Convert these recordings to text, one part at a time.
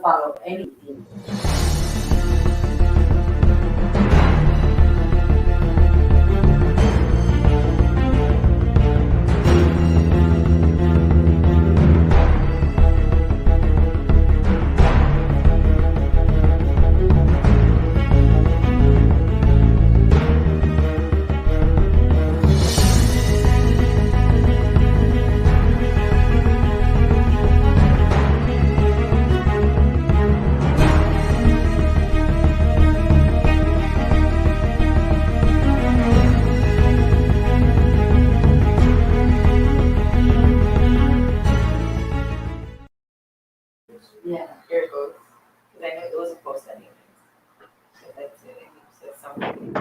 Follow anything. Yeah, here it goes. Because I know it wasn't post anyway. So that's it. So something.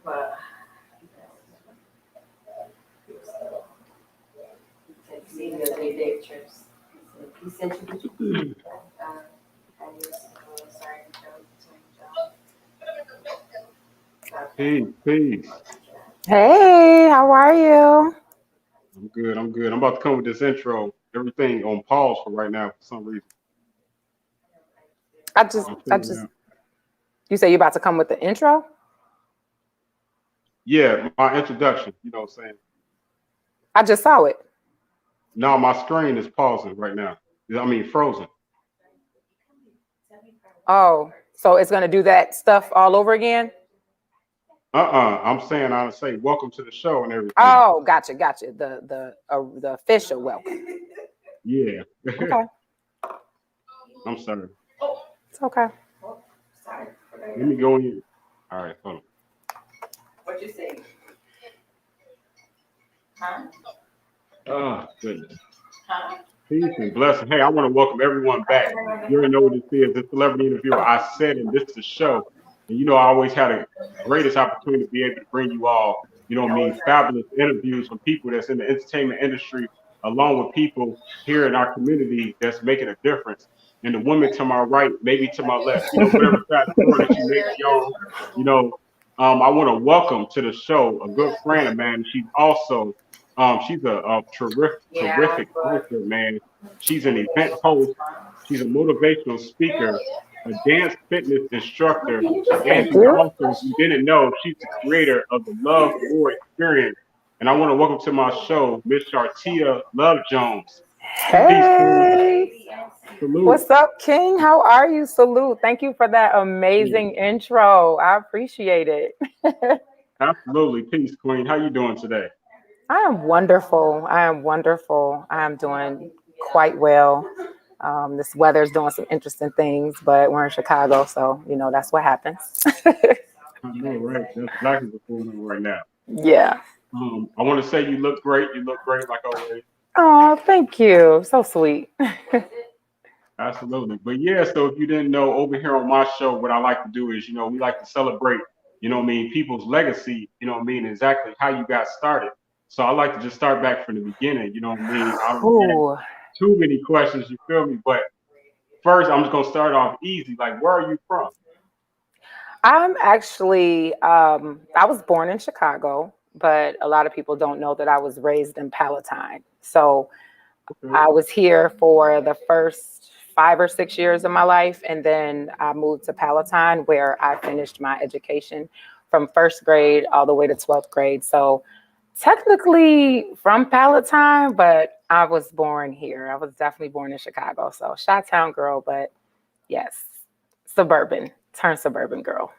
But see the other day trips. He sent you Peace. Hey, how are you? I'm good. I'm about to come with this intro. Everything on pause for right now for some reason. I just, you say you're about to come with the intro? Yeah, my introduction, you know what I'm saying? I just saw it. No, my screen is pausing right now. I mean, frozen. Oh, so it's going to do that stuff all over again? I'm saying, I say, welcome to the show and everything. Oh, gotcha. The official welcome. Yeah. Okay. I'm sorry. It's okay. Sorry. Let me go in. All right, hold on. What you say? Huh? Oh, goodness. Huh? Peace and blessing. Hey, I want to welcome everyone back. You already know what this is. The celebrity interviewer. I said, and this is the show. And you know, I always had a greatest opportunity to be able to bring you all, you know what I mean, fabulous interviews from people that's in the entertainment industry, along with people here in our community that's making a difference. And the women to my right, maybe to my left, you know, whatever side of the door that you may be on, you know, I want to welcome to the show a good friend of mine. She's also she's a terrific person, man. She's an event host. She's a motivational speaker. a dance fitness instructor, and Thank she's you. also, if you didn't know, she's the creator of the Love More Experience. And I want to welcome to my show, Miss Shartia Love Jones. Peace, Queen. Hey, Salute. what's up, King? How are you? Salute. Thank you for that amazing intro. I appreciate it. Absolutely. Peace, Queen. How you doing today? I am wonderful. I am wonderful. I am doing quite well. This weather's doing some interesting things, but we're in Chicago, so that's what happens. I know, right? That's exactly what's going on right now. Yeah. I want to say you look great. You look great, like always. Oh, thank you. So sweet. Absolutely. But yeah, so if you didn't know, over here on my show, what I like to do is, we like to celebrate, people's legacy, exactly how you got started. So I like to just start back from the beginning, I don't have Ooh. too many questions, you feel me? But first, I'm just going to start off easy. Like, where are you from? I'm actually, I was born in Chicago, but a lot of people don't know that I was raised in Palatine. So Okay. I was here for the first 5 or 6 years of my life, and then I moved to Palatine where I finished my education from first grade all the way to 12th grade. So technically from Palatine, but I was born here. I was definitely born in Chicago. So Chi-Town girl, but yes, turned suburban girl.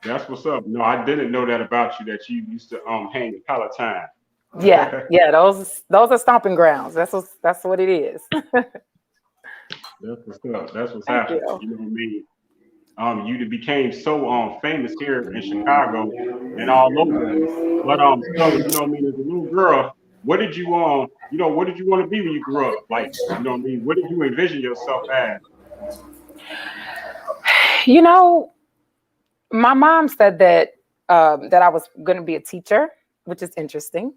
That's what's up. No, I didn't know that about you, that you used to hang in Palatine. Yeah, yeah, those are stomping grounds. That's what it is. That's what's up. That's what's Thank happening. you. You know what I mean? You became so famous here in Chicago and all over. But so as a little girl, what did you want to be when you grew up? Like, what did you envision yourself as? You know, my mom said that I was going to be a teacher, which is interesting,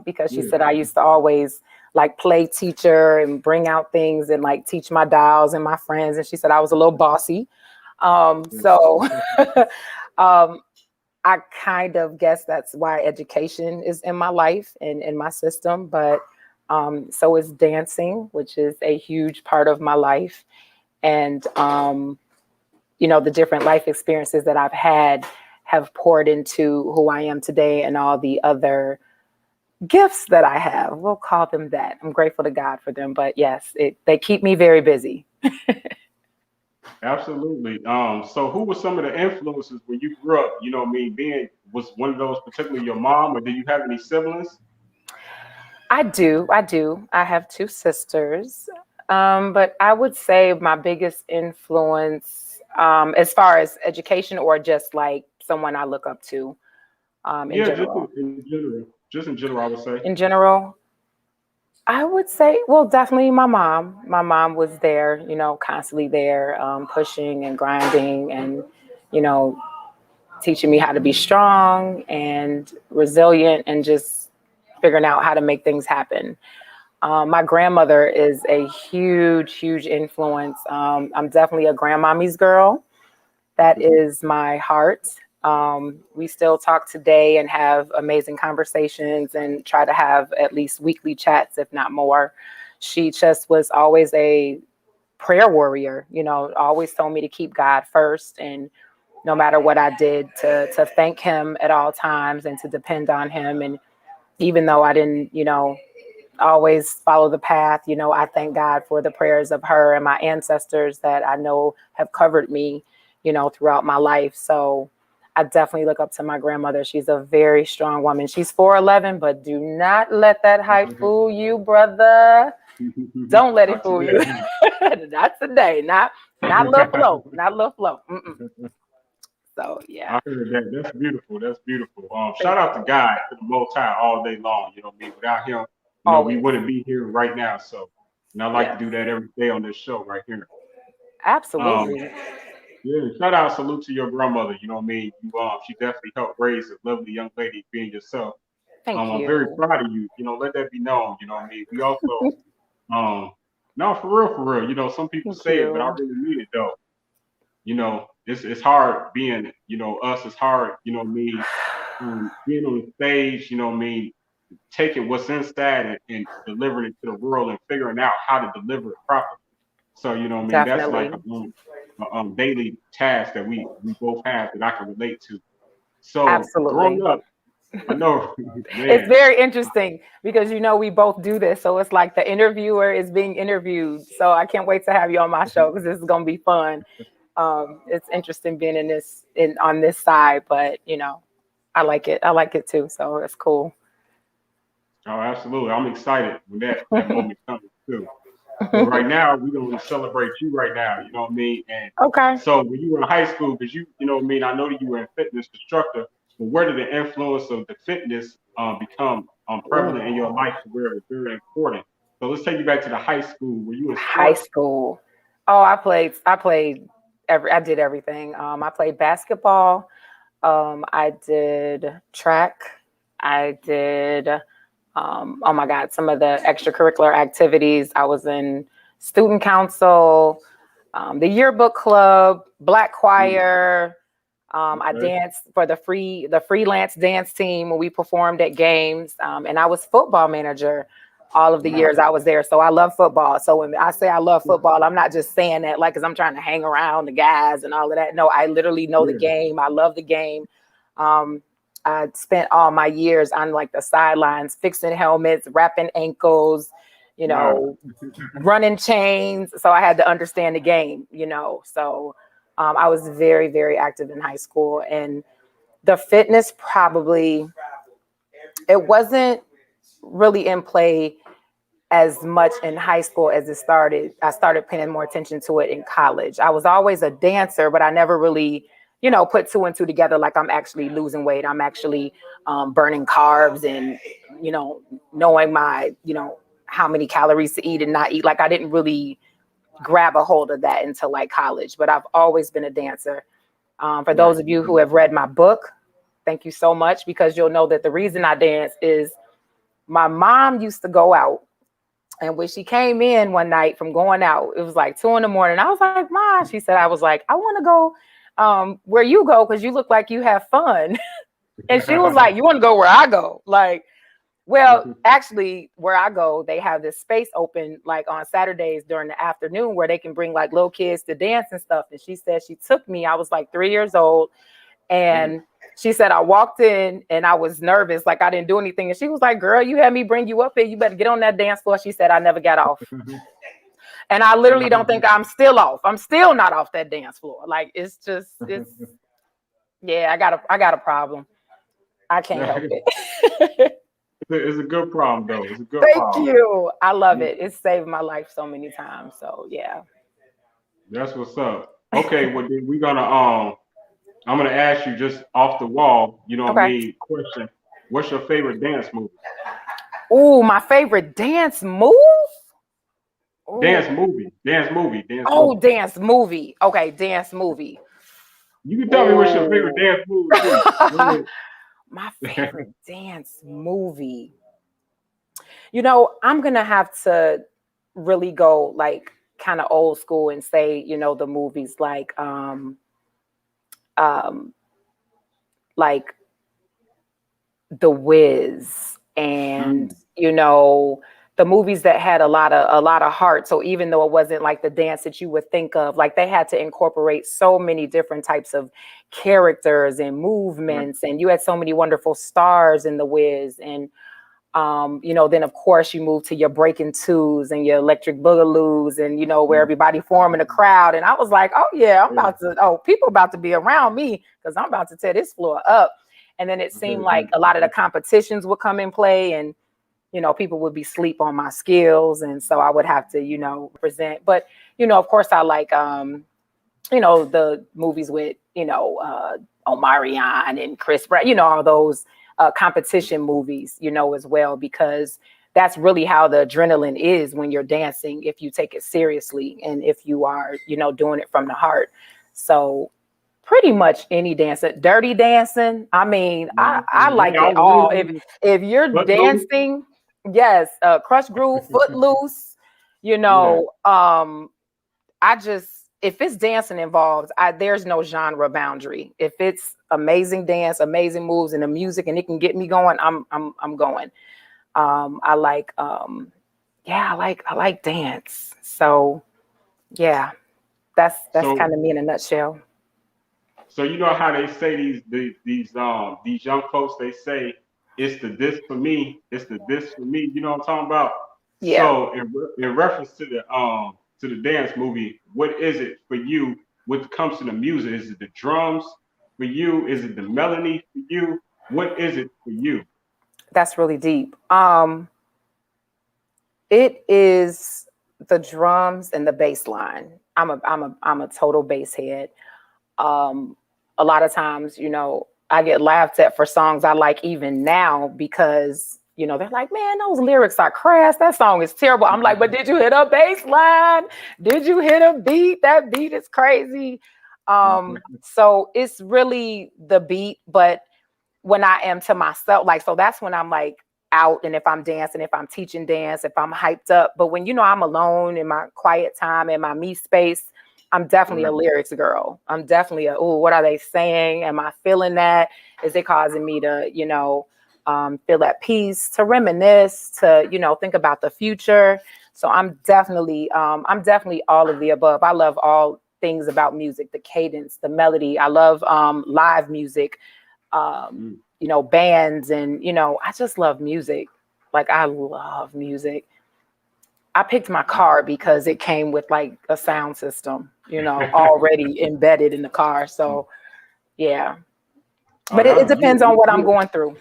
because she Yeah, said I used to always like play teacher and bring out things and like teach my dolls and my friends, and she said I was a little bossy. yeah, So um, I kind of guess that's why education is in my life and in my system, but so is dancing, which is a huge part of my life, and the different life experiences that I've had have poured into who I am today and all the other gifts that I have. We'll call them that. I'm grateful to God for them. But yes, they keep me very busy. absolutely. So who were some of the influences when you grew up? Being was one of those particularly your mom, or did you have any siblings? I do. I do. I have two sisters. But I would say my biggest influence, as far as education or just like someone I look up to, in Yeah, just general. in general. Just in general, I would say. In general, I would say, well, definitely my mom. My mom was there, constantly there, pushing and grinding and, you know, teaching me how to be strong and resilient and just figuring out how to make things happen. My grandmother is a huge, huge influence. I'm definitely a grandmommy's girl. That is my heart. We still talk today and have amazing conversations and try to have at least weekly chats, if not more. She just was always a prayer warrior, always told me to keep God first and no matter what I did to thank him at all times and to depend on him. And even though I didn't, always follow the path, I thank God for the prayers of her and my ancestors that I know have covered me, throughout my life. So I definitely look up to my grandmother. She's a very strong woman. She's 4'11", but do not let that height fool you, brother. Don't let it Not fool today. you. Not today. Not little flow. Not little flow. Mm-mm. So yeah. I heard that. That's beautiful. That's beautiful. Shout Thank out to you. God, to the Most High, all day long. You know what I mean? Without him, we Always. wouldn't be here right now. So, and I like Yes. to do that every day on this show right here. Um, Absolutely. yeah, shout out, salute to your grandmother. You know what I mean? She definitely helped raise a lovely young lady being yourself. Thank I'm very you. proud of you. Let that be known. You know what I mean? We also, no, for real. Some people Thank say it, but I you. really mean it though. It's hard being, us. It's hard, being on the stage. Taking what's inside and delivering it to the world and figuring out how to deliver it properly. So you know what I mean. That's like Definitely. a daily task that we both have that I can relate to. So growing Absolutely. up, I know, It's man. very interesting because we both do this. So it's like the interviewer is being interviewed. So I can't wait to have you on my show because this is gonna be fun. It's interesting being in on this side, but I like it. I like it too. So it's cool. Oh, absolutely. I'm excited when that moment comes too. But right now, we're gonna celebrate you right now. You know what I mean? And Okay. so when you were in high school, because you know what I mean, I know that you were a fitness instructor, but where did the influence of the fitness become prevalent in your Ooh, life to where it was very important? So let's take you back to the high school. Were you in high sports? school. Oh, I played I did everything. I played basketball. I did track. I did oh my God, some of the extracurricular activities. I was in student council, the yearbook club, black Mm, choir. I okay. danced for the freelance dance team when we performed at games, and I was football manager all of the Wow. years I was there. So I love football. So when I say I love football, I'm not just saying that like because I'm trying to hang around the guys and all of that. No, I literally know the Yeah. game. I love the game. Um, I spent all my years on like the sidelines, fixing helmets, wrapping ankles, you Wow. know, running chains. So I had to understand the game. So I was very, very active in high school. And the fitness probably, it wasn't really in play as much in high school as it started. I started paying more attention to it in college. I was always a dancer, but I never really, put two and two together like I'm actually losing weight. I'm actually burning carbs and, you know, knowing how many calories to eat and not eat. Like I didn't really grab a hold of that until like college, but I've always been a dancer. For Right. those of you who have read my book, thank you so much because you'll know that the reason I dance is my mom used to go out. And when she came in one night from going out, it was like 2 a.m. I was like, Ma, she said, I was like, I want to go where you go because you look like you have fun. And she was like, you want to go where I go? Like, well, actually, where I go, they have this space open like on Saturdays during the afternoon where they can bring like little kids to dance and stuff. And she said she took me. I was like 3 years old. Mm. And she said, I walked in and I was nervous, like I didn't do anything. And she was like, girl, you had me bring you up here. You better get on that dance floor. She said, I never got off. And I literally don't think I'm still off. I'm still not off that dance floor. Like yeah, I got a problem. I can't help it. It's a good problem though. It's a good Thank problem. you. I love it. It saved my life so many times. So yeah. That's what's up. Okay, well then I'm gonna ask you just off the wall, you know what I Okay. mean, question. What's your favorite dance movie? Ooh, my favorite dance move? Dance Ooh. movie. Dance movie. Dance Oh, movie. dance movie. Okay, dance movie. You can tell me what's your favorite Oh, dance movie too. Go my ahead. favorite dance movie. I'm gonna have to really go like kind of old school and say, the movies um like The Wiz and Mm, the movies that had a lot of heart. So even though it wasn't like the dance that you would think of, like they had to incorporate so many different types of characters and right. movements, and you had so many wonderful stars in The Wiz. And then of course you move to your breaking twos and your electric boogaloos and where Mm, everybody forming a crowd. And I was like, oh yeah, yeah. people about to be around me because I'm about to tear this floor up. And then it seemed like a lot of the competitions would come in play and people would be sleep on my skills. And so I would have to, present. But, of course I like the movies with, Omarion and Chris Pratt, all those competition movies, as well, because that's really how the adrenaline is when you're dancing, if you take it seriously and if you are, doing it from the heart. So pretty much any dancer, dirty dancing. I mean, I Hey, like I it was all. waiting If you're but no. dancing, yes, Crush Groove, Footloose, you Yeah. know, I just if it's dancing involved, there's no genre boundary. If it's amazing dance, amazing moves, and the music, and it can get me going, I'm going. I like yeah, I like dance. So Yeah, that's So kind of me in a nutshell. so you know how they say these young folks, they say it's the this for me, it's the this for me. You know what I'm talking about? Yeah, So in reference to the dance movie, what is it for you when it comes to the music? Is it the drums for you? Is it the melody for you? What is it for you? that's really deep. It is the drums and the bass line. I'm a total bass head. Um, a lot of times, I get laughed at for songs I like even now because, they're like, man, those lyrics are crass. That song is terrible. I'm like, but did you hit a bass line? Did you hit a beat? That beat is crazy. So it's really the beat, but when I am to myself, like, so that's when I'm like out, and if I'm dancing, if I'm teaching dance, if I'm hyped up. But when I'm alone in my quiet time in my me space, I'm definitely a Correct. lyrics girl. I'm definitely oh, what are they saying? Am I feeling that? Is it causing me to, feel at peace, to reminisce, to, think about the future? So I'm definitely all of the above. I love all things about music, the cadence, the melody. I love live music, Mm. bands, and, I just love music. Like, I love music. I picked my car because it came with like a sound system, already embedded in the car. So yeah, Oh, but it that depends on what I'm going through.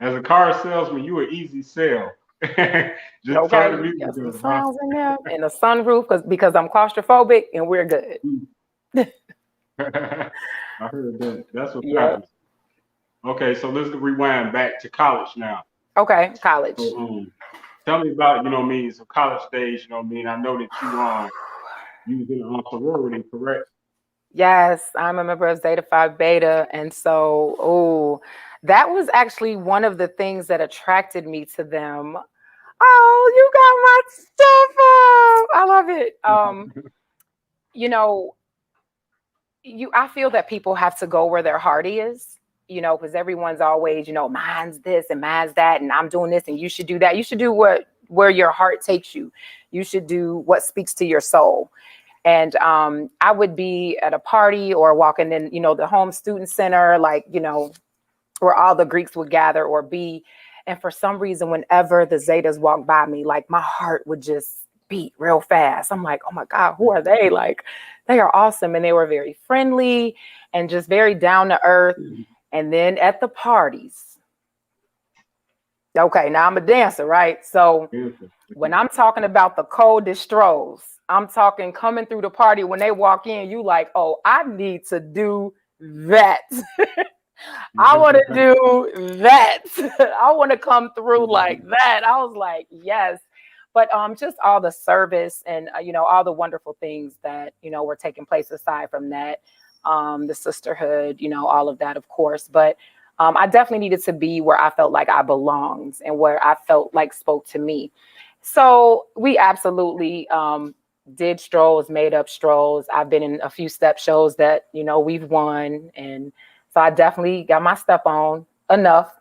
as a car salesman, you an easy sell. Just turn the Okay, music got some up, huh? sounds in there and a sunroof because I'm claustrophobic and we're good. I heard that. That's what's Yeah. happening. Okay, so let's rewind back to college now. Okay, college. So tell me about, some college days, I know that you was in a sorority, correct? Yes, I'm a member of Zeta Phi Beta. And so, that was actually one of the things that attracted me to them. Oh, you got my stuff up. I love it. You know, I feel that people have to go where their heart is, because everyone's always, mine's this and mine's that, and I'm doing this and you should do that. You should do where your heart takes you. You should do what speaks to your soul. And I would be at a party or walking in, the home student center, like, where all the Greeks would gather or be. And for some reason, whenever the Zetas walked by me, like my heart would just beat real fast. I'm like, oh my God, who are they? Like, they are awesome. And they were very friendly and just very down to earth. And then at the parties, okay, now I'm a dancer, right? So when I'm talking about the coldest strolls, I'm talking coming through the party when they walk in, you like, oh, I need to do that. I want to do that. I want to come through like that. I was like, yes. But just all the service and, all the wonderful things that, were taking place aside from that, the sisterhood, all of that, of course. But I definitely needed to be where I felt like I belonged and where I felt like spoke to me. So we absolutely did strolls, made up strolls. I've been in a few step shows that, we've won. And so I definitely got my stuff on enough.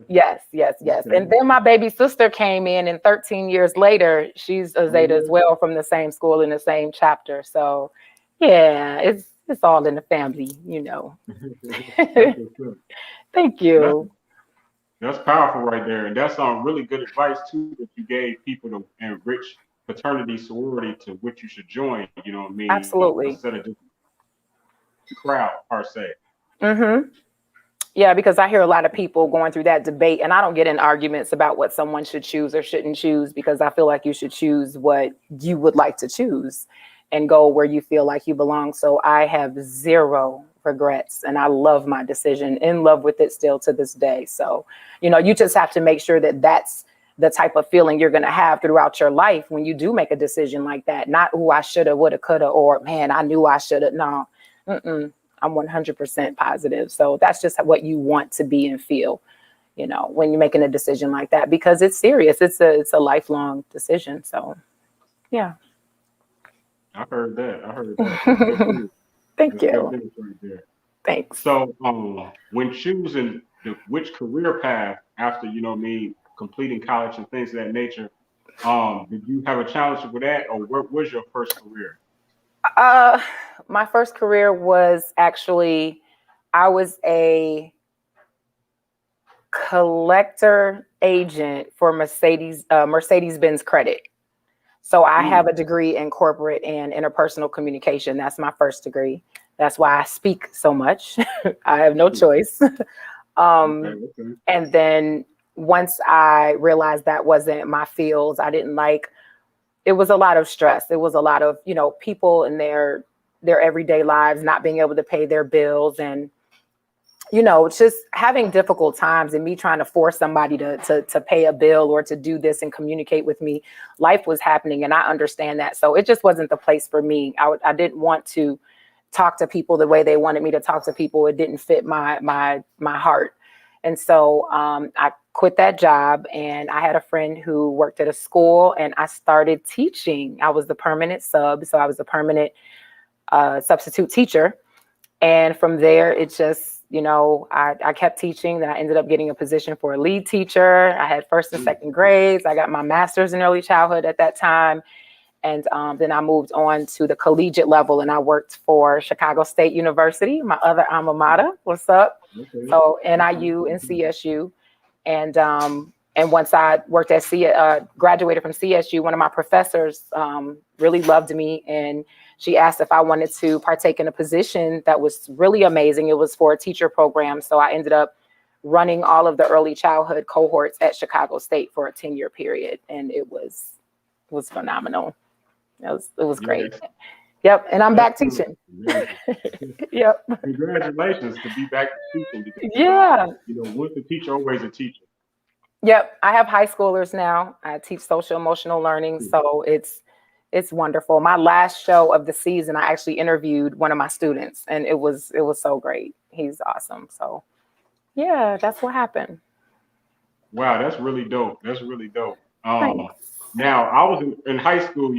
Yes, yes, yes. Okay. And then my baby sister came in, and 13 years later, she's a Zeta as well, from the same school in the same chapter. So yeah, it's all in the family. That's what's up. Thank That's you. that's powerful right there, and that's some really good advice too that you gave people to enrich fraternity sorority to which you should join. You know what I mean? Absolutely. Instead of just crowd per se. Mm-hmm. Yeah, because I hear a lot of people going through that debate, and I don't get in arguments about what someone should choose or shouldn't choose, because I feel like you should choose what you would like to choose and go where you feel like you belong. So I have zero regrets, and I love my decision, in love with it still to this day. So, you just have to make sure that that's the type of feeling you're going to have throughout your life when you do make a decision like that. Not, oh, I shoulda, woulda, coulda, or man, I knew I shoulda. No, I'm 100% positive. So that's just what you want to be and feel, when you're making a decision like that, because it's serious. It's a lifelong decision. So, yeah. I heard that. I heard that. That's good news. Thank That's good you. news right there. Thanks. So, when choosing which career path after completing college and things of that nature, Did you have a challenge with that, or what was your first career? My first career was actually, I was a collector agent for Mercedes-Benz credit. So I have a degree in corporate and interpersonal communication. That's my first degree. That's why I speak so much. I have no choice. Okay. And then once I realized that wasn't my field, I didn't like, it was a lot of stress. It was a lot of, people in their everyday lives not being able to pay their bills, and just having difficult times, and me trying to force somebody to pay a bill or to do this and communicate with me. Life was happening, and I understand that. So it just wasn't the place for me. I didn't want to talk to people the way they wanted me to talk to people. It didn't fit my heart. And so I quit that job, and I had a friend who worked at a school, and I started teaching. I was the permanent sub. So I was a permanent substitute teacher. And from there, it just, I kept teaching. Then I ended up getting a position for a lead teacher. I had first and second grades. I got my master's in early childhood at that time. And then I moved on to the collegiate level, and I worked for Chicago State University, my other alma mater. What's up? Okay. So NIU and CSU. And once I worked at graduated from CSU, one of my professors really loved me, and she asked if I wanted to partake in a position that was really amazing. It was for a teacher program. So I ended up running all of the early childhood cohorts at Chicago State for a 10-year period. And it was phenomenal. It was great. Yep. And I'm back teaching. Yep. Congratulations to be back teaching. Because, yeah. Once a teacher, always a teacher. Yep. I have high schoolers now. I teach social emotional learning. So it's wonderful. My last show of the season, I actually interviewed one of my students, and it was so great. He's awesome. So yeah, that's what happened. Wow, that's really dope. That's really dope. Thanks. Now I was in high school,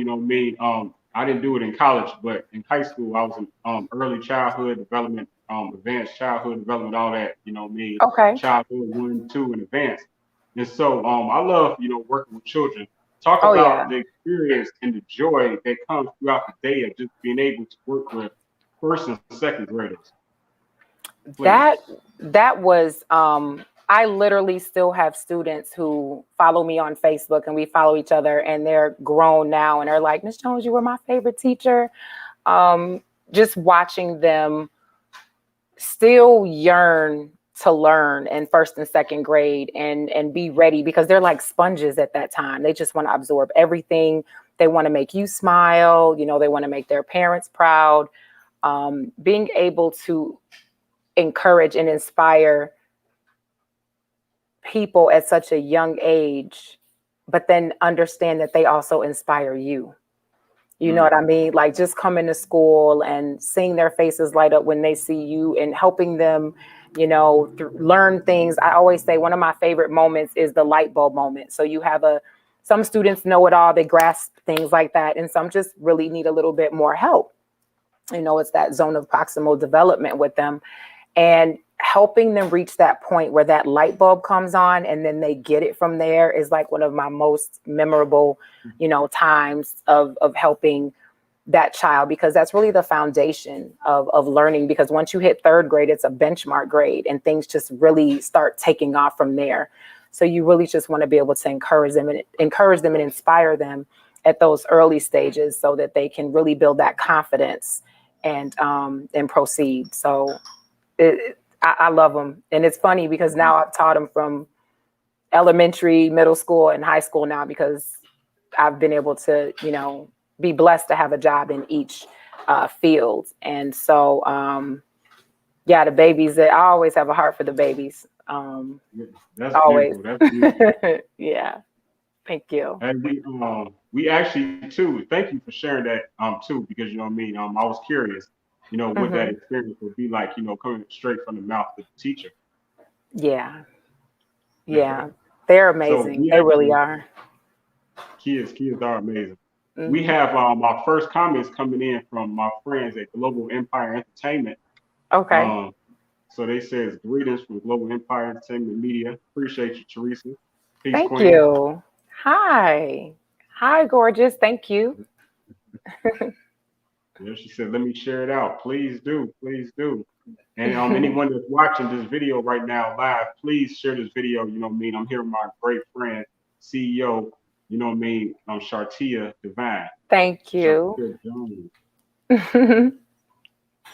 I didn't do it in college, but in high school I was in early childhood development, advanced childhood development, all that, Okay. childhood 1, 2, and advanced. And so I love, working with children. Talk Oh about yeah. the experience and the joy that comes throughout the day of just being able to work with first and second graders. Please. That was I literally still have students who follow me on Facebook, and we follow each other, and they're grown now, and they're like, Miss Jones, you were my favorite teacher. Just watching them still yearn to learn in first and second grade and be ready, because they're like sponges at that time. They just want to absorb everything. They want to make you smile. They want to make their parents proud. Being able to encourage and inspire people at such a young age, but then understand that they also inspire you. You know what I mean? Like just coming to school and seeing their faces light up when they see you, and helping them, learn things. I always say one of my favorite moments is the light bulb moment. So you have some students know it all, they grasp things like that, and some just really need a little bit more help. It's that zone of proximal development with them. And helping them reach that point where that light bulb comes on, and then they get it from there, is like one of my most memorable, times of helping that child, because that's really the foundation of learning. Because once you hit third grade, it's a benchmark grade, and things just really start taking off from there. So you really just want to be able to encourage them and inspire them at those early stages, so that they can really build that confidence and proceed. So I love them. And it's funny because now I've taught them from elementary, middle school, and high school now, because I've been able to, be blessed to have a job in each field. And so, the babies, I always have a heart for the babies. That's always. beautiful. That's beautiful. Yeah. Thank you. And we actually too, thank you for sharing that too, because I was curious, what that experience would be like, coming straight from the mouth of the teacher. Yeah. They're amazing. They really are. Kids are amazing. We have our first comments coming in from my friends at Global Empire Entertainment. Okay. So they says, greetings from Global Empire Entertainment Media. Appreciate you, Teresa. Peace, Thank Queen. you. Hi. Hi, gorgeous. Thank you. Yeah, she said, let me share it out. Please do. Please do. And anyone that's watching this video right now live, please share this video. You know what I mean? I'm here with my great friend, CEO, you know what I mean? Shartia Divine. Thank you. Shartia Jones.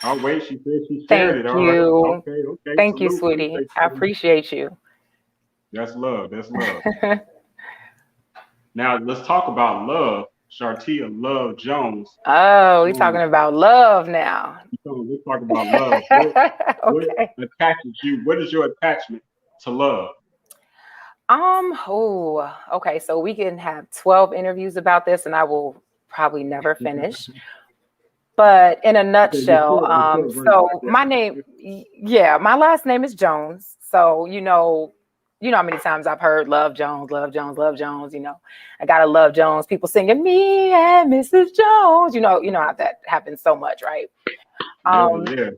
Oh, wait, she said she shared Thank it. All right. you. Okay, okay. Thank you, Salute. sweetie. Appreciate I you. appreciate you. That's love. That's love. Now let's talk about love. Shartia Love Jones. Oh, we're talking about love now. Let's talk about love. What Okay. attaches you? What is your attachment to love? Oh, okay. So we can have 12 interviews about this and I will probably never finish. But in a nutshell, so my name, yeah, my last name is Jones. So, you know how many times I've heard Love Jones, Love Jones, Love Jones, I gotta love Jones, people singing me and Mrs. Jones, you know how that happens so much, right? Yeah.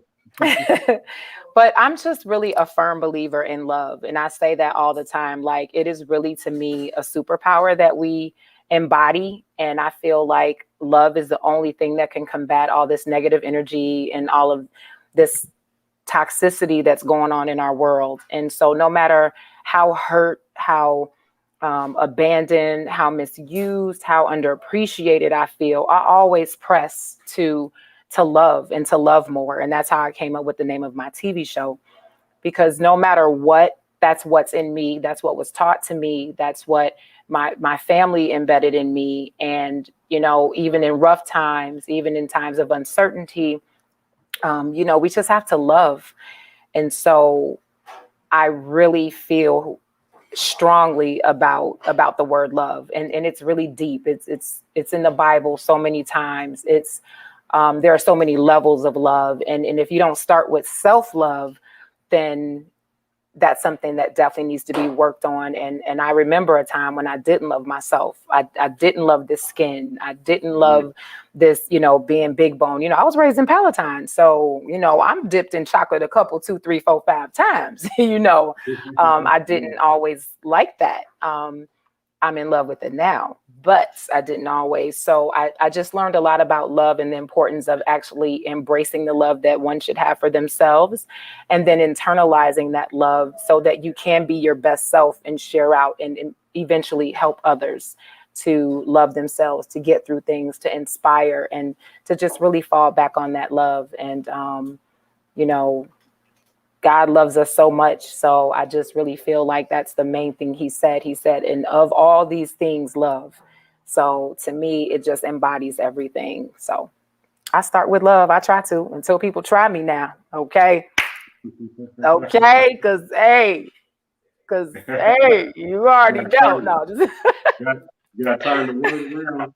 But I'm just really a firm believer in love. And I say that all the time. Like, it is really, to me, a superpower that we embody. And I feel like love is the only thing that can combat all this negative energy and all of this toxicity that's going on in our world. And so no matter how hurt, how abandoned, how misused, how underappreciated I feel, I always press to love and to love more. And that's how I came up with the name of my TV show, because no matter what, that's what's in me. That's what was taught to me. That's what my family embedded in me. And, even in rough times, even in times of uncertainty, we just have to love. And so I really feel strongly about the word love, and it's really deep. It's in the Bible so many times. There are so many levels of love, and if you don't start with self-love, then that's something that definitely needs to be worked on. And I remember a time when I didn't love myself. I didn't love this skin. I didn't love this, being big bone. I was raised in Palatine. So, I'm dipped in chocolate a couple, 2, 3, 4, 5 times. I didn't always like that. I'm in love with it now, but I didn't always. So I just learned a lot about love and the importance of actually embracing the love that one should have for themselves, and then internalizing that love so that you can be your best self and share out and eventually help others to love themselves, to get through things, to inspire, and to just really fall back on that love. And, God loves us so much. So I just really feel like that's the main thing he said. He said, and of all these things, love. So to me, it just embodies everything. So I start with love. I try to, until people try me now. Okay. Okay. Cause hey, you already know. No, just You gotta turn the word around.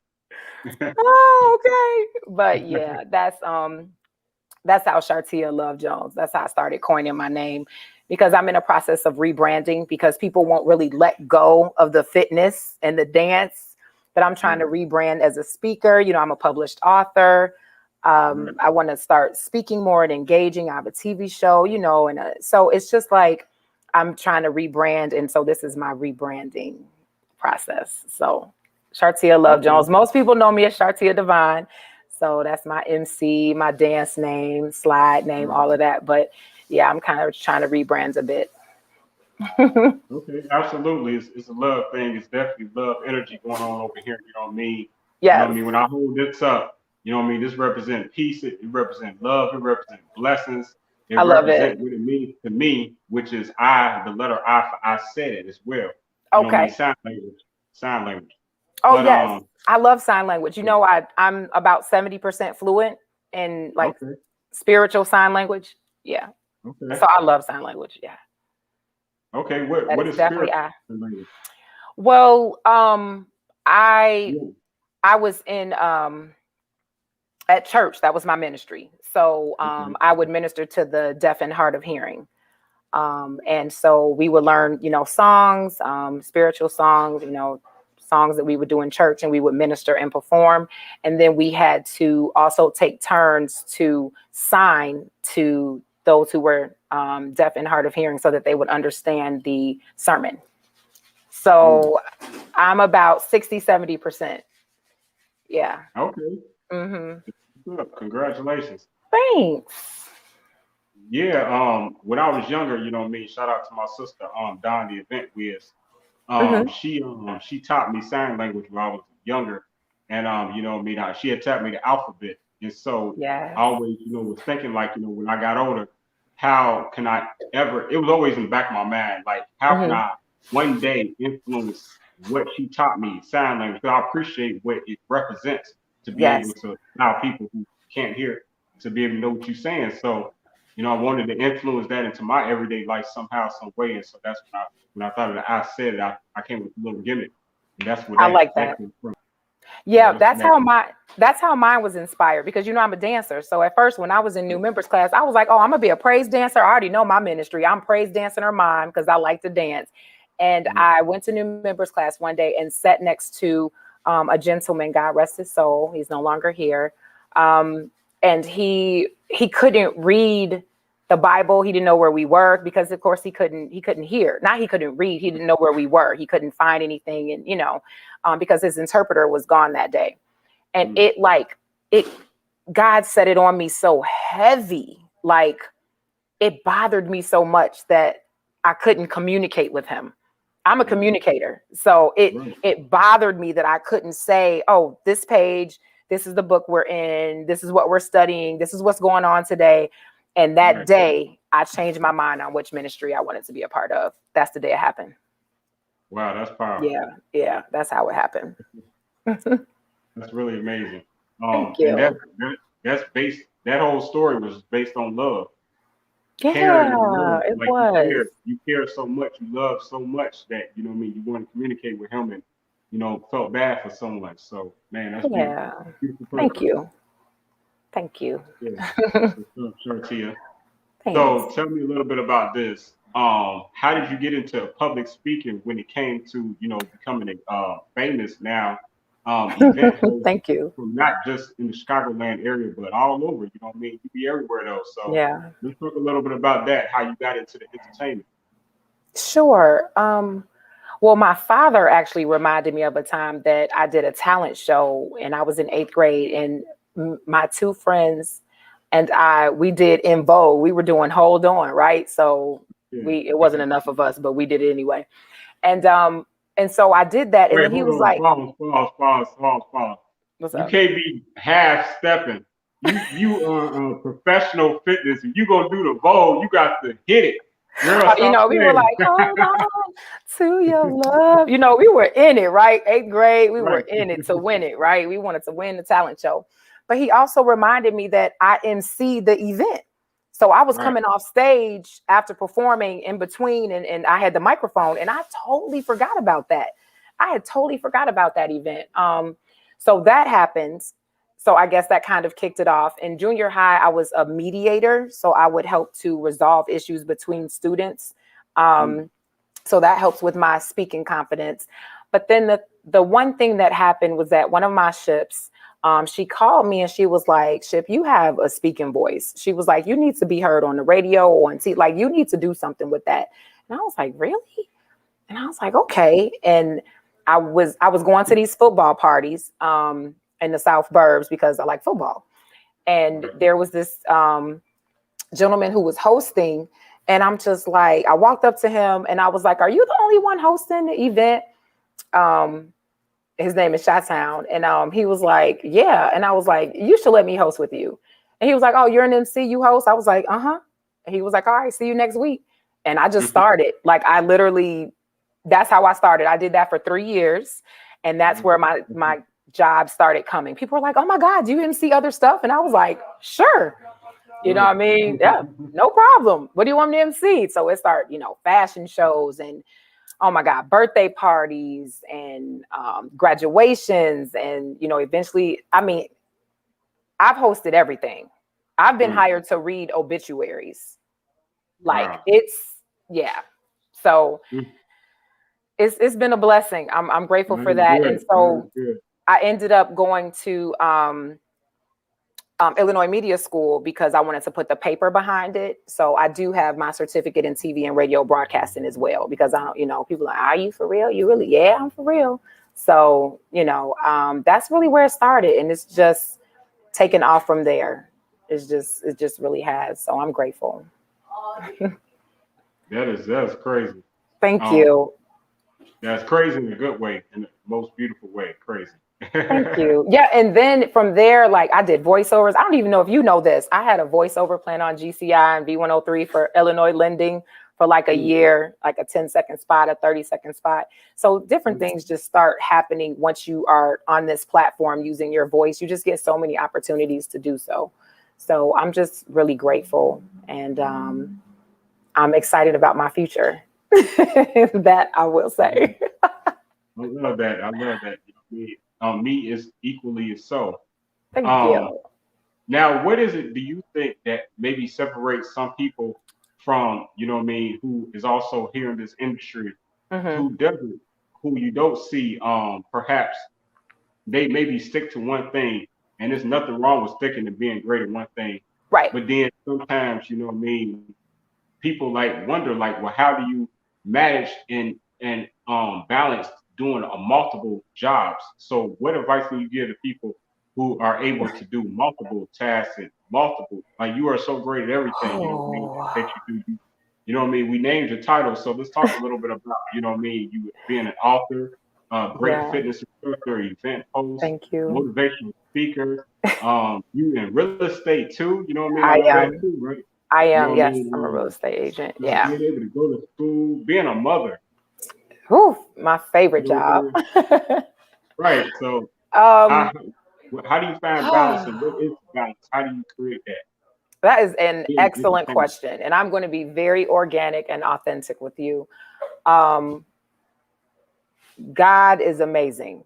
oh, okay. But yeah, that's how Shartia Love Jones. That's how I started coining my name, because I'm in a process of rebranding, because people won't really let go of the fitness and the dance. But I'm trying to rebrand as a speaker. I'm a published author. I want to start speaking more and engaging. I have a TV show, and so it's just like I'm trying to rebrand. And so this is my rebranding process. So Shartia Love Jones. Most people know me as Shartia Divine. So that's my MC, my dance name, slide name, all of that. But yeah, I'm kind of trying to rebrand a bit. Okay, absolutely. It's a love thing. It's definitely love energy going on over here. You know what I mean? Yes. You know what I mean? When I hold this up, you know what I mean? This represents peace. It represents love. It represents blessings. It I love represents it. what it means to me, which is the letter I for I said it as well. You know what I mean? Sign language. Sign language. Oh, but, yes. I love sign language. I'm about 70% fluent in spiritual sign language. Yeah. Okay. So I love sign language. Yeah. Okay. What is spiritual sign language? Well, I was in at church. That was my ministry. So I would minister to the deaf and hard of hearing. And so we would learn, songs, spiritual songs, songs that we would do in church, and we would minister and perform. And then we had to also take turns to sign to those who were deaf and hard of hearing so that they would understand the sermon. So I'm about 60-70%. Yeah. Okay. Congratulations. Thanks. Yeah. When I was younger, you know what I mean. Shout out to my sister, Don, the event whiz. Hmm. She taught me sign language when I was younger, and you know what I mean. She had taught me the alphabet, and so I Yes. always, you know, was thinking like, you know, when I got older, how can I ever? It was always in the back of my mind, like, how can Hmm. I one day influence what she taught me, sign language? Because I appreciate what it represents to be able Yes. to allow people who can't hear to be able to know what you're saying. So, you know, I wanted to influence that into my everyday life somehow, some way, and so that's when I thought of the I said it, I came with a little gimmick, and that's where I like that that. came from. So Yeah, that's that's how mine was inspired because you know I'm a dancer. So at first when I was in new members class, I was like, "Oh, I'm gonna be a praise dancer." I already know my ministry. I'm praise dancing or mime because I like to dance. And I went to new members class one day and sat next to a gentleman, God rest his soul. He's no longer here. And he couldn't read the Bible. He didn't know where we were because of course he couldn't hear. Not he couldn't read, he didn't know where we were. He couldn't find anything, and you know, because his interpreter was gone that day. And it God set it on me so heavy, like it bothered me so much that I couldn't communicate with him. I'm a communicator, so right. it bothered me that I couldn't say, "Oh, this page, this is the book we're in, this is what we're studying, this is what's going on today." And that Right. day, I changed my mind on which ministry I wanted to be a part of. That's the day it happened. Wow, that's powerful. Yeah, yeah, that's how it happened. That's really amazing. Thank And you. that's based. That whole story was based on love, caring and Yeah, love. it Like was. you care so much, you love so much that you know what I mean. You want to communicate with him, and you know felt bad for someone. So man, that's beautiful. Yeah. Beautiful Thank person. you. Thank you. Yeah, that's what's up, Shartia. Thanks. So tell me a little bit about this. How did you get into public speaking when it came to, you know, becoming a famous now event host Thank you. from not just in the Chicagoland area, but all over? You know what I mean? You be everywhere though. So Yeah. let's talk a little bit about that, how you got into the entertainment. Sure. Well, my father actually reminded me of a time that I did a talent show and I was in eighth grade, and my two friends and we did In Vogue. We were doing Hold On, right? So Yeah. it wasn't enough of us, but we did it anyway. And so I did that, and Wait, then he hold was on. like, Pause. "What's You up?" can't be half stepping. You are professional fitness, and you gonna do the Vogue. You got to hit it. Girl, You stop know, we were playing. like, "Hold on to your love." You know, we were in it, right? Eighth grade, we were Right. in it to win it, right? We wanted to win the talent show. But he also reminded me that I emceed the event. So I was Right. coming off stage after performing in between, and I had the microphone, and I totally forgot about that. I had totally forgot about that event. So that happened. So I guess that kind of kicked it off. In junior high, I was a mediator. So I would help to resolve issues between students. Mm. So that helps with my speaking confidence. But then the one thing that happened was that one of my ships, she called me and she was like, "Ship, you have a speaking voice." She was like, "You need to be heard on the radio or on TV. Like, you need to do something with that." And I was like, "Really?" And I was like, "Okay." And I was going to these football parties in the South Burbs because I like football. And Right. there was this gentleman who was hosting, and I'm just like, I walked up to him and I was like, "Are you the only one hosting the event?" Um, his name is Chi-Town. And he was like, "Yeah." And I was like, "You should let me host with you." And he was like, "Oh, you're an MC, you host?" I was like, "Uh-huh." And he was like, "All right, see you next week." And I just started. Like, I literally, that's how I started. I did that for 3 years. And that's where my job started coming. People were like, "Oh my God, do you MC other stuff?" And I was like, "Sure." You know what Right. I mean? Yeah, no problem. What do you want me to MC? So it started, fashion shows and, oh my God, birthday parties and graduations. And, eventually, I mean, I've hosted everything. I've been Mm. hired to read obituaries. Like, Wow. yeah. So Mm. it's been a blessing. I'm grateful God for is that. And good. God is so good. I ended up going to Illinois Media School because I wanted to put the paper behind it. So I do have my certificate in TV and radio broadcasting as well, because I don't, people are like, are you for real? You really? Yeah, I'm for real. So, that's really where it started. And it's just taken off from there. It just really has. So I'm grateful. That's crazy. Thank you. That's crazy in a good way, in the most beautiful way. Crazy. Thank you. Yeah. And then from there, like I did voiceovers. I don't even know if you know this. I had a voiceover plan on GCI and V103 for Illinois Lending for like a year, like a 10-second spot, a 30-second spot. So different things just start happening once you are on this platform using your voice. You just get so many opportunities to do so. So I'm just really grateful, and I'm excited about my future. That I will say. I love that. I love that. Me is equally so. Thank you. Now, what is it do you think that maybe separates some people from, who is also here in this industry, who you don't see, perhaps they maybe stick to one thing, and there's nothing wrong with sticking to being great at one thing. Right. But then sometimes, people like wonder, like, well, how do you manage and balance doing a multiple jobs? So what advice can you give to people who are able to do multiple tasks and like you are so great at everything, that you do. We named your title. So let's talk a little bit about, you being an author, great fitness instructor, event host, thank you, motivational speaker. You in real estate too, I am. That too, right? I am, yes. I'm a real estate agent. Yeah. Being able to go to school, being a mother. Whew, my favorite job. Right. So how do you find balance, and what is balance? How do you create that? That is an excellent question. And I'm going to be very organic and authentic with you. God is amazing.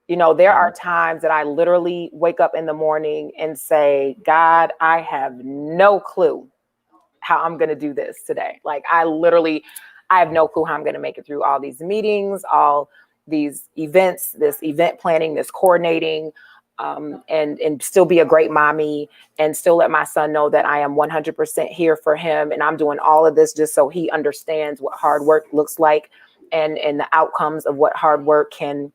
There are times that I literally wake up in the morning and say, God, I have no clue how I'm going to do this today. Like I have no clue how I'm going to make it through all these meetings, all these events, this event planning, this coordinating, and still be a great mommy and still let my son know that I am 100% here for him. And I'm doing all of this just so he understands what hard work looks like, and the outcomes of what hard work can,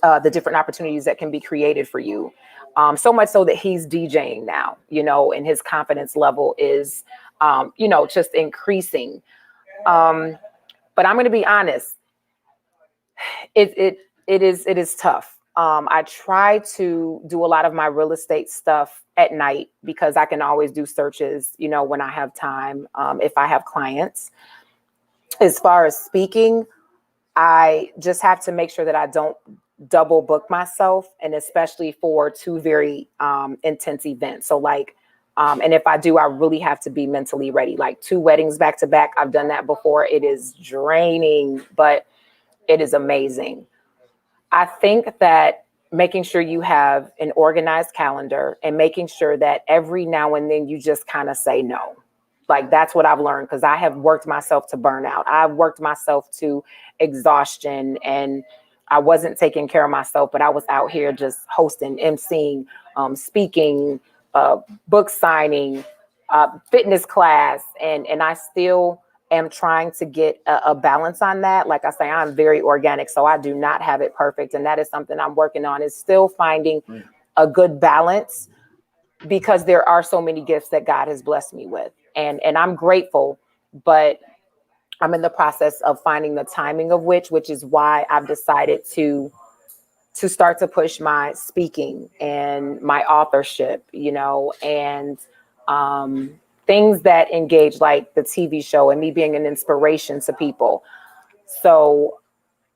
the different opportunities that can be created for you. So much so that he's DJing now, and his confidence level is, just increasing. But I'm going to be honest. It is tough. I try to do a lot of my real estate stuff at night because I can always do searches, when I have time, if I have clients. As far as speaking, I just have to make sure that I don't double book myself, and especially for two very intense events. So like, and if I do, I really have to be mentally ready. Like 2 weddings back to back. I've done that before. It is draining, but it is amazing. I think that making sure you have an organized calendar and making sure that every now and then you just kind of say no. Like that's what I've learned, because I have worked myself to burnout. I've worked myself to exhaustion, and I wasn't taking care of myself, but I was out here just hosting, emceeing, speaking, book signing, fitness class, and I still am trying to get a balance on that. Like I say, I'm very organic, so I do not have it perfect, and that is something I'm working on, is still finding a good balance, because there are so many gifts that God has blessed me with, and I'm grateful, but I'm in the process of finding the timing of which is why I've decided to start to push my speaking and my authorship, and things that engage, like the TV show and me being an inspiration to people. So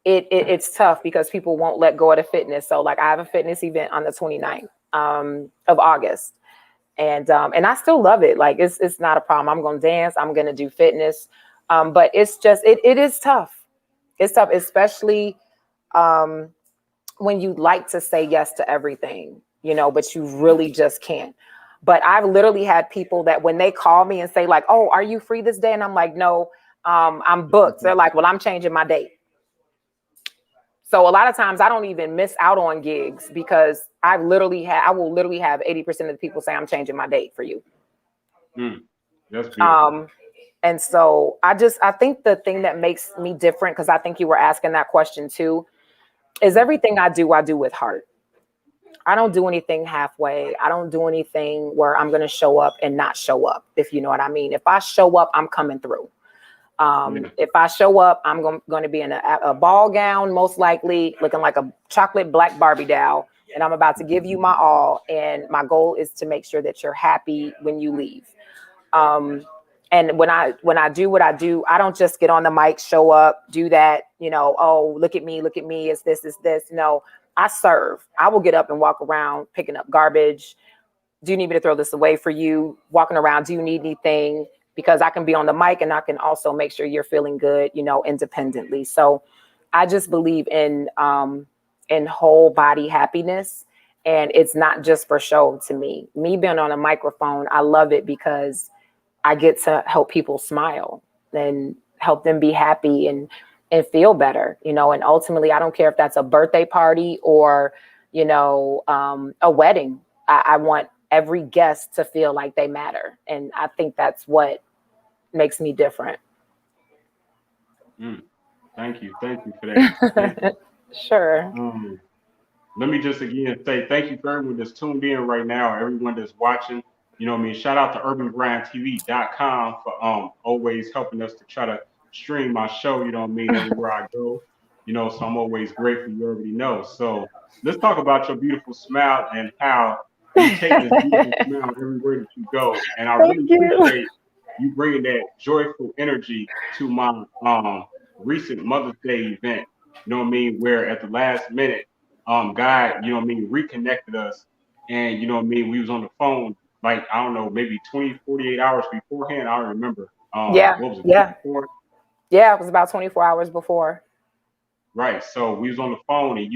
it's tough because people won't let go of the fitness. So like I have a fitness event on the 29th of August. And I still love it. Like it's not a problem. I'm going to dance. I'm going to do fitness. But it's just, it is tough. It's tough, especially when you like to say yes to everything, but you really just can't. But I've literally had people that when they call me and say like, oh, are you free this day? And I'm like, no, I'm booked. They're like, well, I'm changing my date. So a lot of times I don't even miss out on gigs because I will literally have 80% of the people say I'm changing my date for you. That's beautiful. And so I think the thing that makes me different, because I think you were asking that question too, is everything I do with heart. I don't do anything halfway. I don't do anything where I'm going to show up and not show up, if you know what I mean. If I show up, I'm coming through. If I show up, I'm going to be in a ball gown, most likely looking like a chocolate black Barbie doll. And I'm about to give you my all. And my goal is to make sure that you're happy when you leave. And when I do what I do, I don't just get on the mic, show up, do that, oh, look at me, it's this. No, I serve. I will get up and walk around picking up garbage. Do you need me to throw this away for you? Walking around, do you need anything? Because I can be on the mic and I can also make sure you're feeling good, independently. So I just believe in whole body happiness. And it's not just for show to me. Me being on a microphone, I love it because I get to help people smile and help them be happy and feel better, and ultimately, I don't care if that's a birthday party or, a wedding. I want every guest to feel like they matter. And I think that's what makes me different. Thank you for that. Thank you. Sure. Let me just again say thank you for everyone that's tuned in right now, everyone that's watching. Shout out to urbangrindtv.com for always helping us to try to stream my show, everywhere I go. So I'm always grateful, you already know. So let's talk about your beautiful smile and how you take this beautiful smile everywhere that you go. And I really appreciate you bringing that joyful energy to my recent Mother's Day event, where at the last minute, God, reconnected us. And, we was on the phone, like, I don't know, maybe 20, 48 hours beforehand. I don't remember. What was it? Yeah. It was about 24 hours before. Right. So we was on the phone and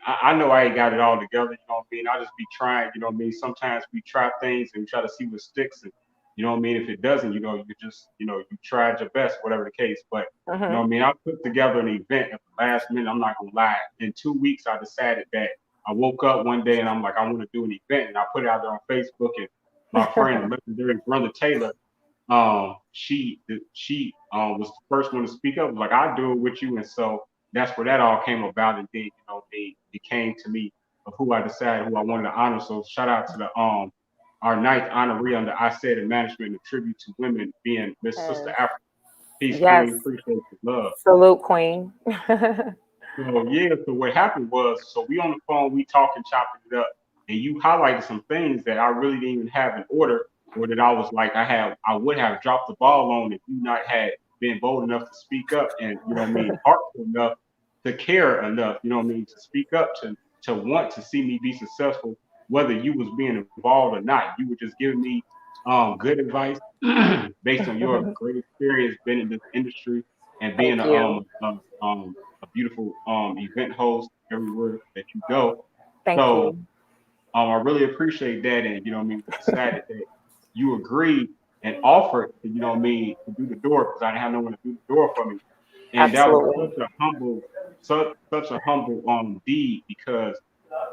I know I ain't got it all together. I just be trying, sometimes we try things and try to see what sticks. And, if it doesn't, you just, you tried your best, whatever the case. But, I put together an event at the last minute. I'm not going to lie. In 2 weeks, I decided that I woke up one day and I'm like, I want to do an event. And I put it out there on Facebook, and my friend, legendary Brother Taylor, she was the first one to speak up. Was like, I'll do it with you. And so that's where that all came about. And then, it came to me of who I decided who I wanted to honor. So shout out to the our ninth honoree under Isaidit management, a tribute to women, being Miss Sister Africa. Peace, Queen. Appreciate the love. Salute, Queen. So what happened was, so we on the phone, we talking, chopping it up, and you highlighted some things that I really didn't even have in order, or that I was like, I would have dropped the ball on if you not had been bold enough to speak up and, heartful enough to care enough, to speak up, to want to see me be successful, whether you was being involved or not. You were just giving me good advice based on your great experience being in this industry and being a beautiful event host everywhere that you go. Thank you. I really appreciate that. And, we decided that you agreed and offered, to do the door, because I didn't have no one to do the door for me. And Absolutely. That was such a humble deed, because,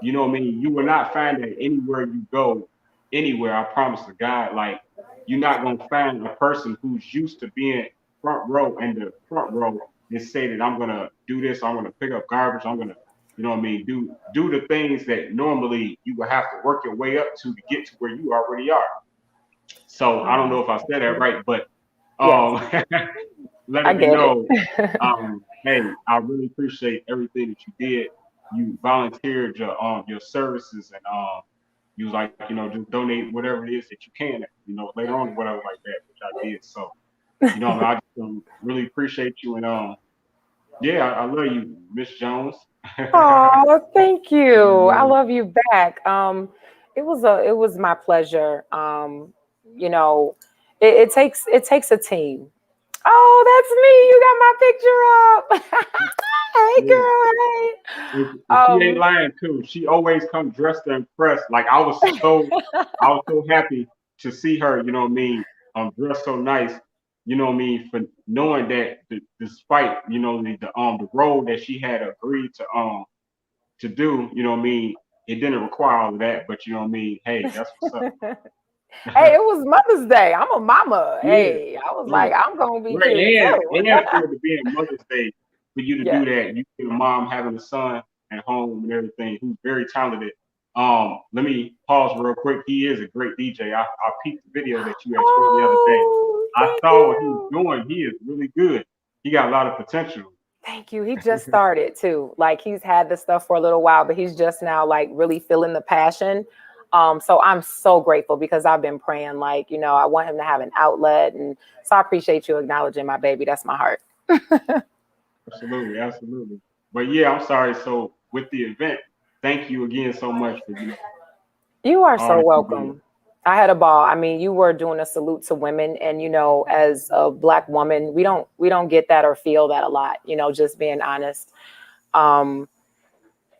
you will not find that anywhere you go, anywhere, I promise to God. Like, you're not going to find a person who's used to being front row and the front row and say that I'm going to do this, I'm going to pick up garbage, I'm going to, do the things that normally you would have to work your way up to get to where you already are. So I don't know if I said that right, but letting me know, hey, I really appreciate everything that you did. You volunteered your services, and you was like, just donate whatever it is that you can, later on, whatever like that, which I did. So, I just really appreciate you, and I love you, Miss Jones. Oh, thank you. I love you back. It was my pleasure. It takes a team. Oh, that's me. You got my picture up. Hey, girl. Hey. She ain't lying too. She always come dressed to impress. Like, I was so happy to see her. Dressed so nice. you know what I mean, for knowing that despite, you know, the role that she had agreed to do, you know what I mean, it didn't require all of that, but you know what I mean, hey, that's what's Hey, up. it was Mother's Day. I'm a mama. Yeah, Hey, I was yeah. like, I'm gonna be Right, cute too. and for it to be Mother's Day, for you to do Yes. that, you see a mom having a son at home and everything who's very talented. Let me pause real quick. He is a great DJ. I peeped the video that you had shared the other day. Oh, I thank saw what he was you. doing. He is really good. He got a lot of potential. Thank you. He just started too. Like he's had this stuff for a little while, but he's just now like really feeling the passion. So I'm so grateful because I've been praying, like, you know, I want him to have an outlet. And so I appreciate you acknowledging my baby. That's my heart. Absolutely, absolutely. But yeah, I'm sorry. So with the event, thank you again so much for You are all so that you did. welcome. I had a ball. I mean, you were doing a salute to women, and you know, as a Black woman, we don't get that or feel that a lot. You know, just being honest. Um,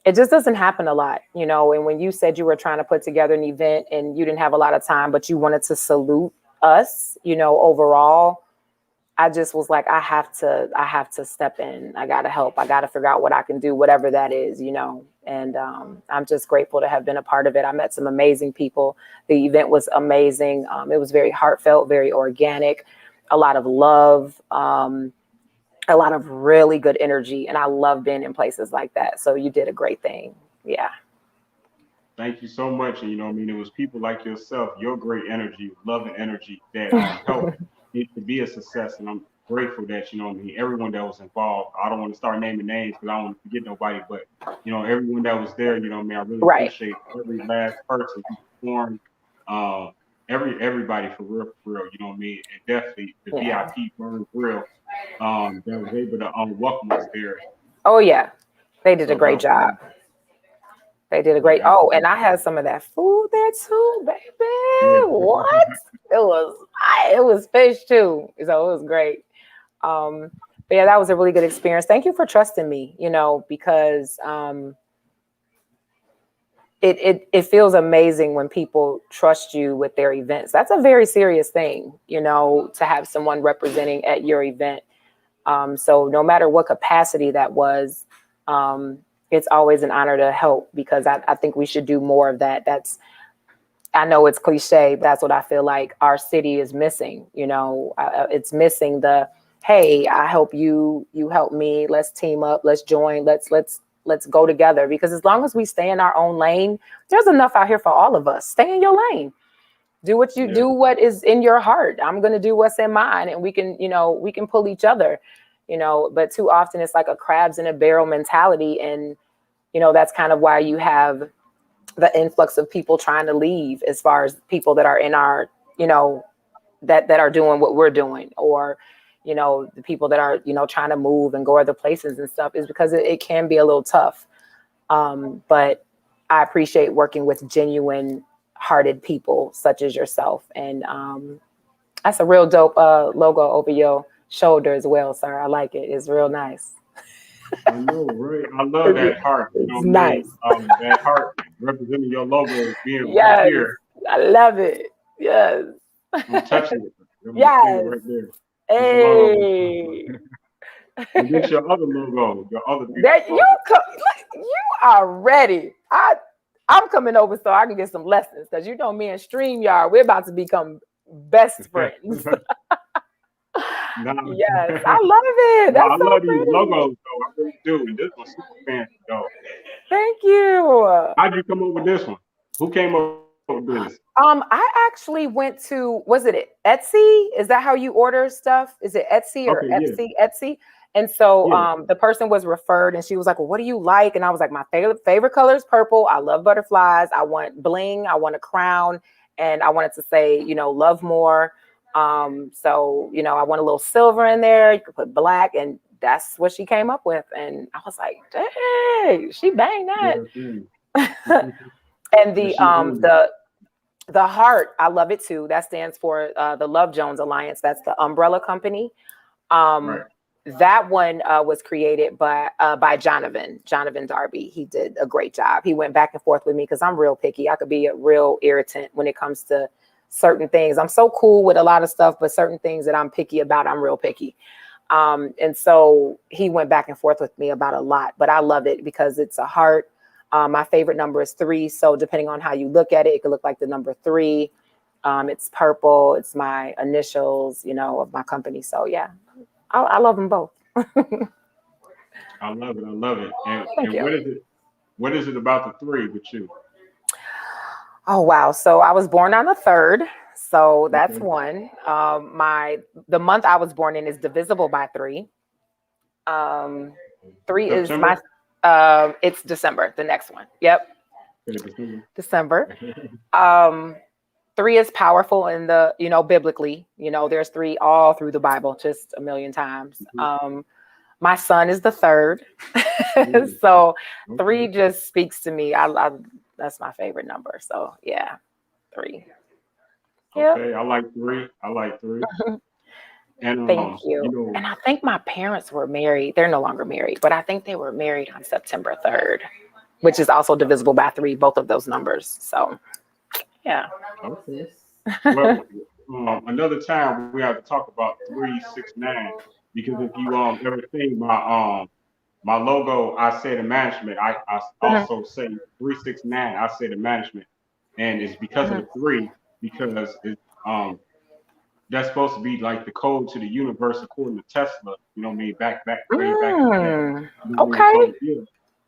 it just doesn't happen a lot, you know. And when you said you were trying to put together an event and you didn't have a lot of time, but you wanted to salute us, you know, overall, I just was like, I have to step in. I got to help. I got to figure out what I can do, whatever that is, you know. And I'm just grateful to have been a part of it. I met some amazing people. The event was amazing. It was very heartfelt, very organic, a lot of love, a lot of really good energy. And I love being in places like that. So you did a great thing. Yeah. Thank you so much. And you know, what I mean, it was people like yourself, your great energy, love and energy that helped it to be a success. And I'm grateful that, you know, what I mean, everyone that was involved. I don't want to start naming names because I don't want to forget nobody, but you know, everyone that was there, you know, what I mean, I really Right. appreciate every last person who performed, um, everybody for real, you know what I mean, and definitely the Yeah. VIP Burn Grill, that was able to welcome us there. Oh, yeah. They did a So that great was job. They did a great. yeah, Oh, and absolutely. I had some of that food there too, Yeah. baby. What? It was fish too. So it was great. Um, but yeah, that was a really good experience. Thank you for trusting me, you know, because it feels amazing when people trust you with their events. That's a very serious thing, you know, to have someone representing at your event. So no matter what capacity that was, it's always an honor to help because I think we should do more of that. I know it's cliche, but that's what I feel like our city is missing. You know, it's missing hey, I help you, you help me. Let's team up. Let's join. Let's go together. Because as long as we stay in our own lane, there's enough out here for all of us. Stay in your lane. Do what you Yeah. do. What is in your heart. I'm gonna do what's in mine, and we can pull each other. You know, but too often it's like a crabs in a barrel mentality, and you know that's kind of why you have the influx of people trying to leave as far as people that are in our, you know, that are doing what we're doing, or, you know, the people that are, you know, trying to move and go other places and stuff is because it can be a little tough. But I appreciate working with genuine hearted people such as yourself. And that's a real dope logo over your shoulder as well, sir. I like it. It's real nice. I know, right? I love It's, that heart. You know it's what I mean? nice. That heart representing your logo being right Yes. here. I love it. Yes. I'm touching it. Got my finger Yes. right there. This is the logo. Hey. And this your other logo, your other That beautiful logo. you are ready. I'm coming over so I can get some lessons because you know me and StreamYard, we're about to become best friends. Nah, Yes, I love it. no, I That's so love these pretty. logos though. I really do. And this one's super fancy though. Thank you. How'd you come up with this one? Who came up with this? I actually went to, was it Etsy? Is that how you order stuff? Is it Etsy or Okay, yeah, Etsy? Etsy. And so yeah. the person was referred and she was like, well, what do you like? And I was like, my favorite color is purple. I love butterflies. I want bling. I want a crown. And I wanted to say, you know, love more. So, you know, I want a little silver in there. You could put black, and that's what she came up with. And I was like, dang, she banged that. Yeah, thing. And Yeah, she owned it. the heart, I love it too. That stands for the Love Jones Alliance. That's the umbrella company. Right. Um, that one was created by Jonathan Darby. He did a great job. He went back and forth with me because I'm real picky. I could be a real irritant when it comes to certain things. I'm so cool with a lot of stuff, but certain things that I'm picky about, I'm real picky. And so he went back and forth with me about a lot, but I love it because it's a heart. My favorite number is 3. So depending on how you look at it, it could look like the number 3. It's purple. It's my initials, of my company. So yeah, I love them both. I love it. I love it. And Thank you. what is it? What is it about the 3 with you? Oh, wow. So I was born on the 3rd. So that's Okay. one. The month I was born in is divisible by 3. 3 is September? it's December, the next one. Yep. Okay, December. December. 3 is powerful in the, biblically, there's 3 all through the Bible, just a million times. My son is the 3rd. So 3 just speaks to me. That's my favorite number. So yeah, 3. Okay, I like 3. I like 3. And Thank you. And I think my parents were married. They're no longer married, but I think they were married on September 3rd, which is also divisible by 3, both of those numbers. So yeah. Okay. Well, another time we have to talk about 369 because if you ever seen my logo, I say the management. I also say 369. I say the management, and it's because of the 3 because it's that's supposed to be like the code to the universe according to Tesla. You know what I mean? Back way back. In the day. You know what I mean? Okay. So, yeah.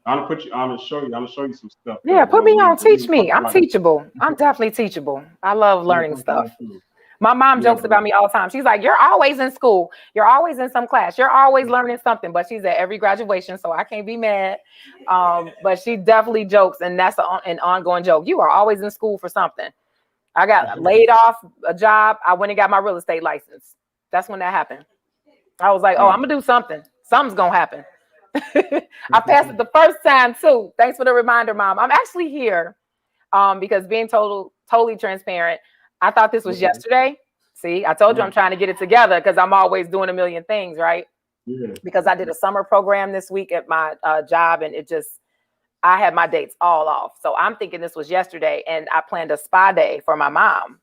I'm gonna show you some stuff. Yeah, You put know me what I on. mean? We Teach didn't talk me. I'm about it. teachable. I'm definitely teachable. I love We didn't learning talk stuff. about it. My mom Yeah, jokes about me all the time. She's like, "You're always in school. You're always in some class. You're always learning something." But she's at every graduation, so I can't be mad. But she definitely jokes, and that's an ongoing joke. You are always in school for something. I got laid off a job. I went and got my real estate license. That's when that happened. I was like, "Oh, I'm gonna do something. Something's gonna happen." I passed it the first time too. Thanks for the reminder, Mom. I'm actually here because being totally transparent, I thought this was yesterday. See, I told you I'm trying to get it together because I'm always doing a million things, right? Yeah. Because I did a summer program this week at my job, and I had my dates all off. So I'm thinking this was yesterday, and I planned a spa day for my mom.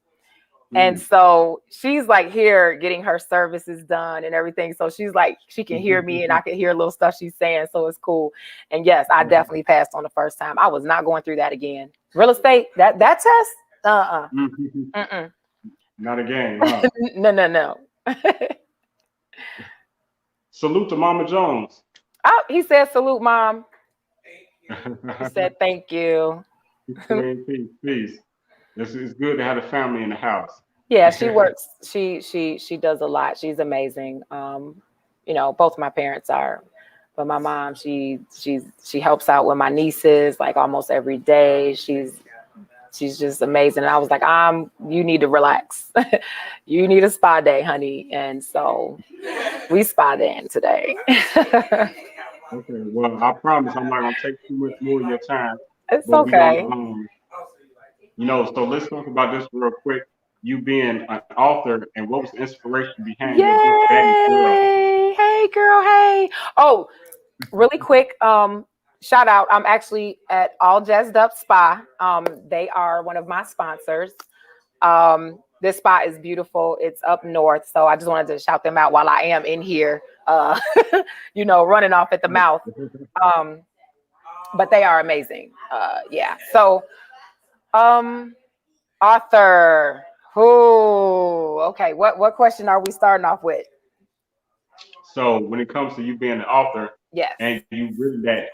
And so she's like here getting her services done and everything. So she's like, she can hear me and I can hear little stuff she's saying. So it's cool. And yes, I definitely passed on the first time. I was not going through that again. Real estate, that test? Mm-mm. Not again, huh? No. Salute to Mama Jones. Oh, he said, salute, Mom. He said, thank you. Peace. It's good to have a family in the house. Yeah, she works. She does a lot. She's amazing. Both my parents are, but my mom, she helps out with my nieces like almost every day. She's just amazing. And I was like, you need to relax. You need a spa day, honey. And so we spa in today. Okay, well, I promise I'm not gonna take too much more of your time. It's But we okay. gonna so let's talk about this real quick. You being an author and what was the inspiration behind your book, Daddy's Girl? Yay! Hey, girl. Hey. Oh, really quick. Shout out. I'm actually at All Jazzed Up Spa. They are one of my sponsors. This spa is beautiful. It's up north. So I just wanted to shout them out while I am in here, running off at the mouth. But they are amazing. Yeah. So, author. Okay. What question are we starting off with? So when it comes to you being an author, yes, and you written that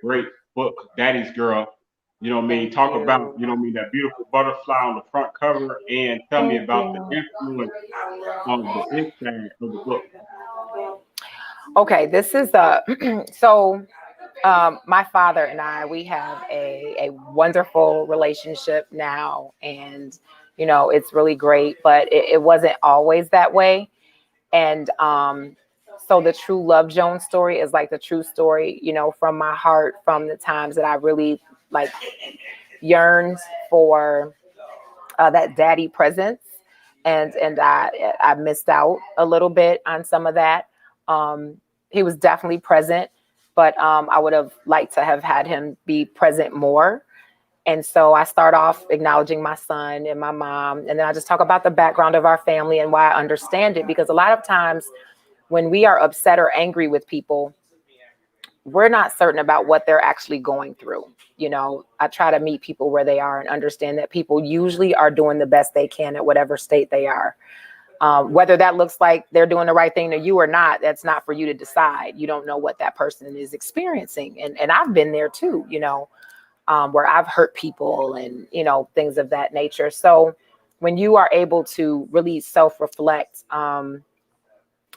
great book, Daddy's Girl, you know what I mean? Talk about, you know what I mean, that beautiful butterfly on the front cover and tell me about the influence on the inside of the book. Okay, this is my father and I, we have a wonderful relationship now, and it's really great, but it wasn't always that way. And so the True Love Jones story is like the true story, from my heart, from the times that I really like yearned for that daddy presence, and I missed out a little bit on some of that. He was definitely present, but I would have liked to have had him be present more. And so I start off acknowledging my son and my mom, and then I just talk about the background of our family and why I understand it. Because a lot of times when we are upset or angry with people, we're not certain about what they're actually going through. You know, I try to meet people where they are and understand that people usually are doing the best they can at whatever state they are. Whether that looks like they're doing the right thing to you or not, that's not for you to decide. You don't know what that person is experiencing. And I've been there too, you know, where I've hurt people and, you know, things of that nature. So when you are able to really self-reflect,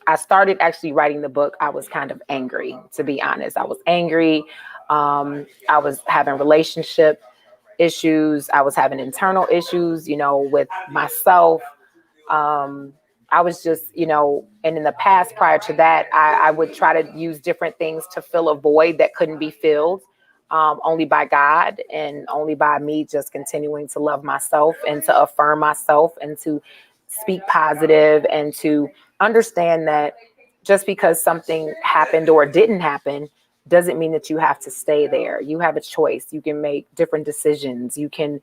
I started actually writing the book. I was kind of angry, to be honest. I was angry. I was having relationship issues. I was having internal issues, you know, with myself. um, I was just, you know, and in the past prior to that, I would try to use different things to fill a void that couldn't be filled, only by God and only by me just continuing to love myself and to affirm myself and to speak positive and to understand that just because something happened or didn't happen doesn't mean that you have to stay there. You have a choice. You can make different decisions. You can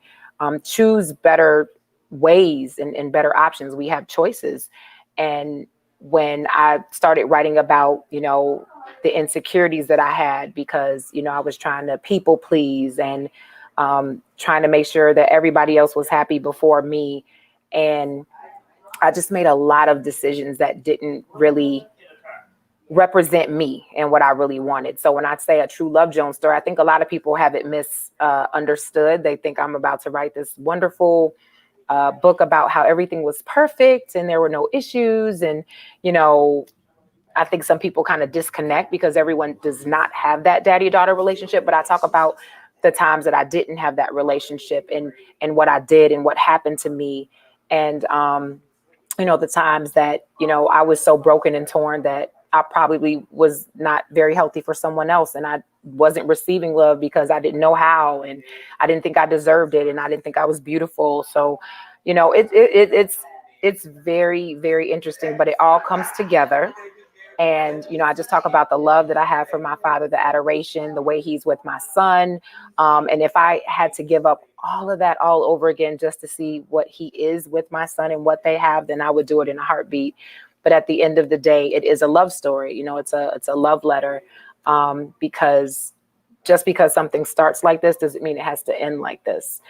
choose better ways and better options. We have choices. And when I started writing about, you know, the insecurities that I had because, you know, I was trying to people please and trying to make sure that everybody else was happy before me. And I just made a lot of decisions that didn't really represent me and what I really wanted. So when I say a true Love Jones story, I think a lot of people have it misunderstood. They think I'm about to write this wonderful book about how everything was perfect and there were no issues. And, you know, I think some people kind of disconnect because everyone does not have that daddy-daughter relationship. But I talk about the times that I didn't have that relationship and what I did and what happened to me. And, you know, the times that, you know, I was so broken and torn that I probably was not very healthy for someone else. And I wasn't receiving love because I didn't know how, and I didn't think I deserved it. And I didn't think I was beautiful. So, you know, it's very, very interesting, but it all comes together. And, you know, I just talk about the love that I have for my father, the adoration, the way he's with my son. And if I had to give up all of that all over again just to see what he is with my son and what they have, then I would do it in a heartbeat. But at the end of the day, it is a love story. You know, it's a love letter, because just because something starts like this doesn't mean it has to end like this.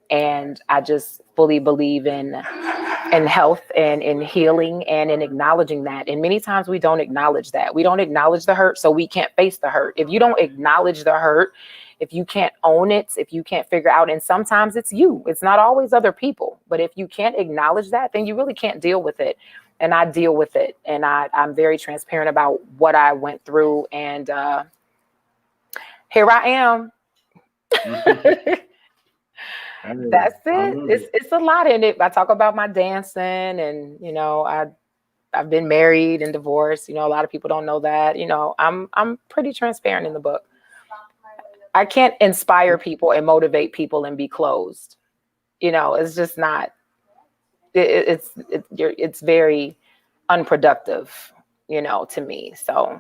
And I just fully believe in health and in healing and in acknowledging that. And many times we don't acknowledge that. We don't acknowledge the hurt, so we can't face the hurt. If you don't acknowledge the hurt, if you can't own it, if you can't figure out, and sometimes it's you, it's not always other people, but if you can't acknowledge that, then you really can't deal with it. And I deal with it. And I'm very transparent about what I went through. And here I am. That's it. It's a lot in it. I talk about my dancing and, you know, I've been married and divorced. You know, a lot of people don't know that. You know, I'm pretty transparent in the book. I can't inspire people and motivate people and be closed. You know, it's just not. It's very unproductive. You know, to me. So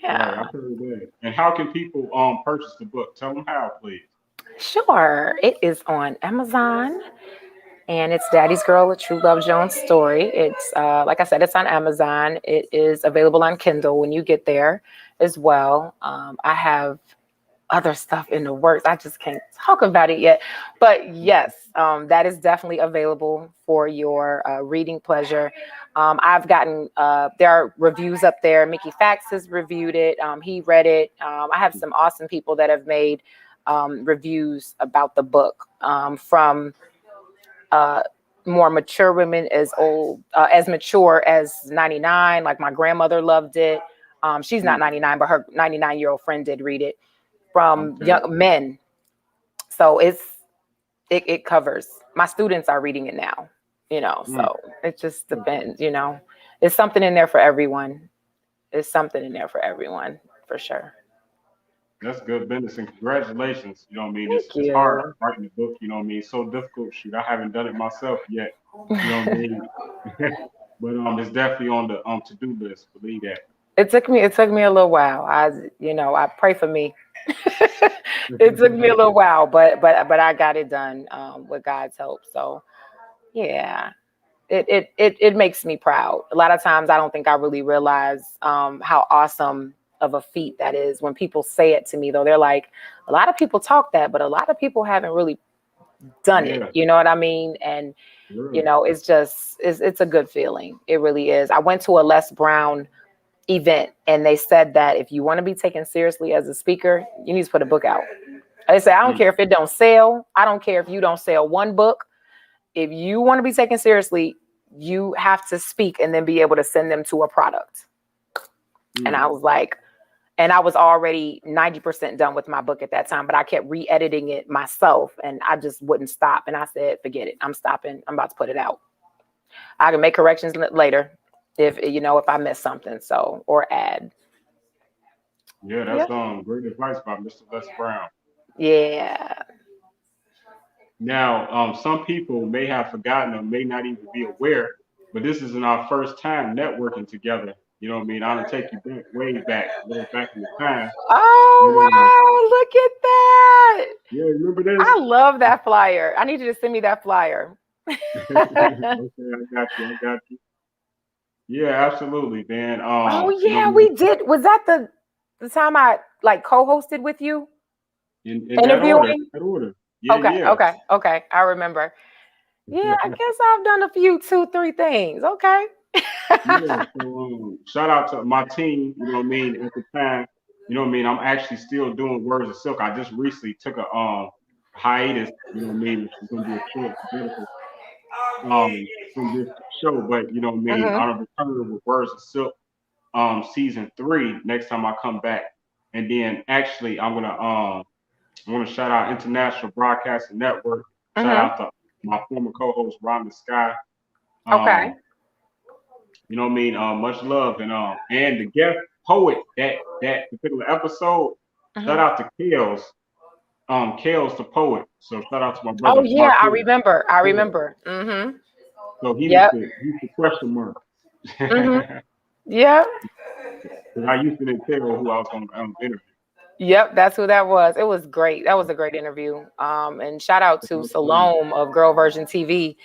yeah. Right, I've heard that. And how can people purchase the book? Tell them how, please. Sure. It is on Amazon. And it's Daddy's Girl, A True Love Jones Story. It's, like I said, it's on Amazon. It is available on Kindle when you get there as well. I have other stuff in the works. I just can't talk about it yet. But yes, that is definitely available for your reading pleasure. I've gotten, there are reviews up there. Mickey Fax has reviewed it. He read it. I have some awesome people that have made reviews about the book, from more mature women as mature as 99. Like my grandmother loved it. She's not 99, but her 99-year-old friend did read it. From young men. So it covers. My students are reading it now, you know, so it just depends, you know. It's something in there for everyone. It's something in there for everyone, for sure. That's good business, and congratulations. You know what I mean? Thank It's hard you. writing a book. You know what I mean? It's so difficult. Shoot, I haven't done it myself yet. You know what I mean? But it's definitely on the to do list. Believe that. It took me a little while. I pray for me. It took me a little while, but I got it done with God's help. So yeah, it makes me proud. A lot of times I don't think I really realize how awesome of a feat that is when people say it to me, though. They're like, a lot of people talk that, but a lot of people haven't really done it. Yeah. You know what I mean? And Yeah. it's a good feeling. It really is. I went to a Les Brown event and they said that if you want to be taken seriously as a speaker, you need to put a book out. They say, I don't care if it don't sell. I don't care if you don't sell one book. If you want to be taken seriously, you have to speak and then be able to send them to a product. And I was like, and I was already 90% done with my book at that time, but I kept re-editing it myself and I just wouldn't stop. And I said, forget it. I'm stopping. I'm about to put it out. I can make corrections later if I miss something, or add. Yeah, that's great advice by Mr. Les Brown. Yeah. Now, some people may have forgotten or may not even be aware, but this isn't our first time networking together. You know what I mean? I don't take you back, way back, way back in the time. Oh, wow, look at that. Yeah, remember this? I love that flyer. I need you to send me that flyer. Okay, I got you. Yeah, absolutely, man. Oh yeah, we did. Was that the time I co-hosted with you? In interviewing? that order. Okay. I remember. Yeah, I guess I've done a few, 2-3 things. Okay. Yeah, so shout out to my team, you know what I mean, at the time. You know what I mean? I'm actually still doing Words of Silk. I just recently took a hiatus, you know what I mean, which is gonna be a short sabbatical from this show, but you know what I mean, Mm-hmm. on a return with Words of Silk season 3 next time I come back. And then actually I want to shout out International Broadcasting Network. Shout Mm-hmm. out to my former co-host Ron the Sky. Okay. You know what I mean? Much love and the guest poet that particular episode. Shout Mm-hmm. out to Kales. Kales the poet. So shout out to my Oh brother yeah, I Marquis. remember. Yeah. Mm-hmm. So Yep. he's the question mark. Mm-hmm. Because Yep. I used to didn't tell who I was going to interview. Yep, that's who that was. It was great. That was a great interview. And shout out to Salome of Girl Version TV,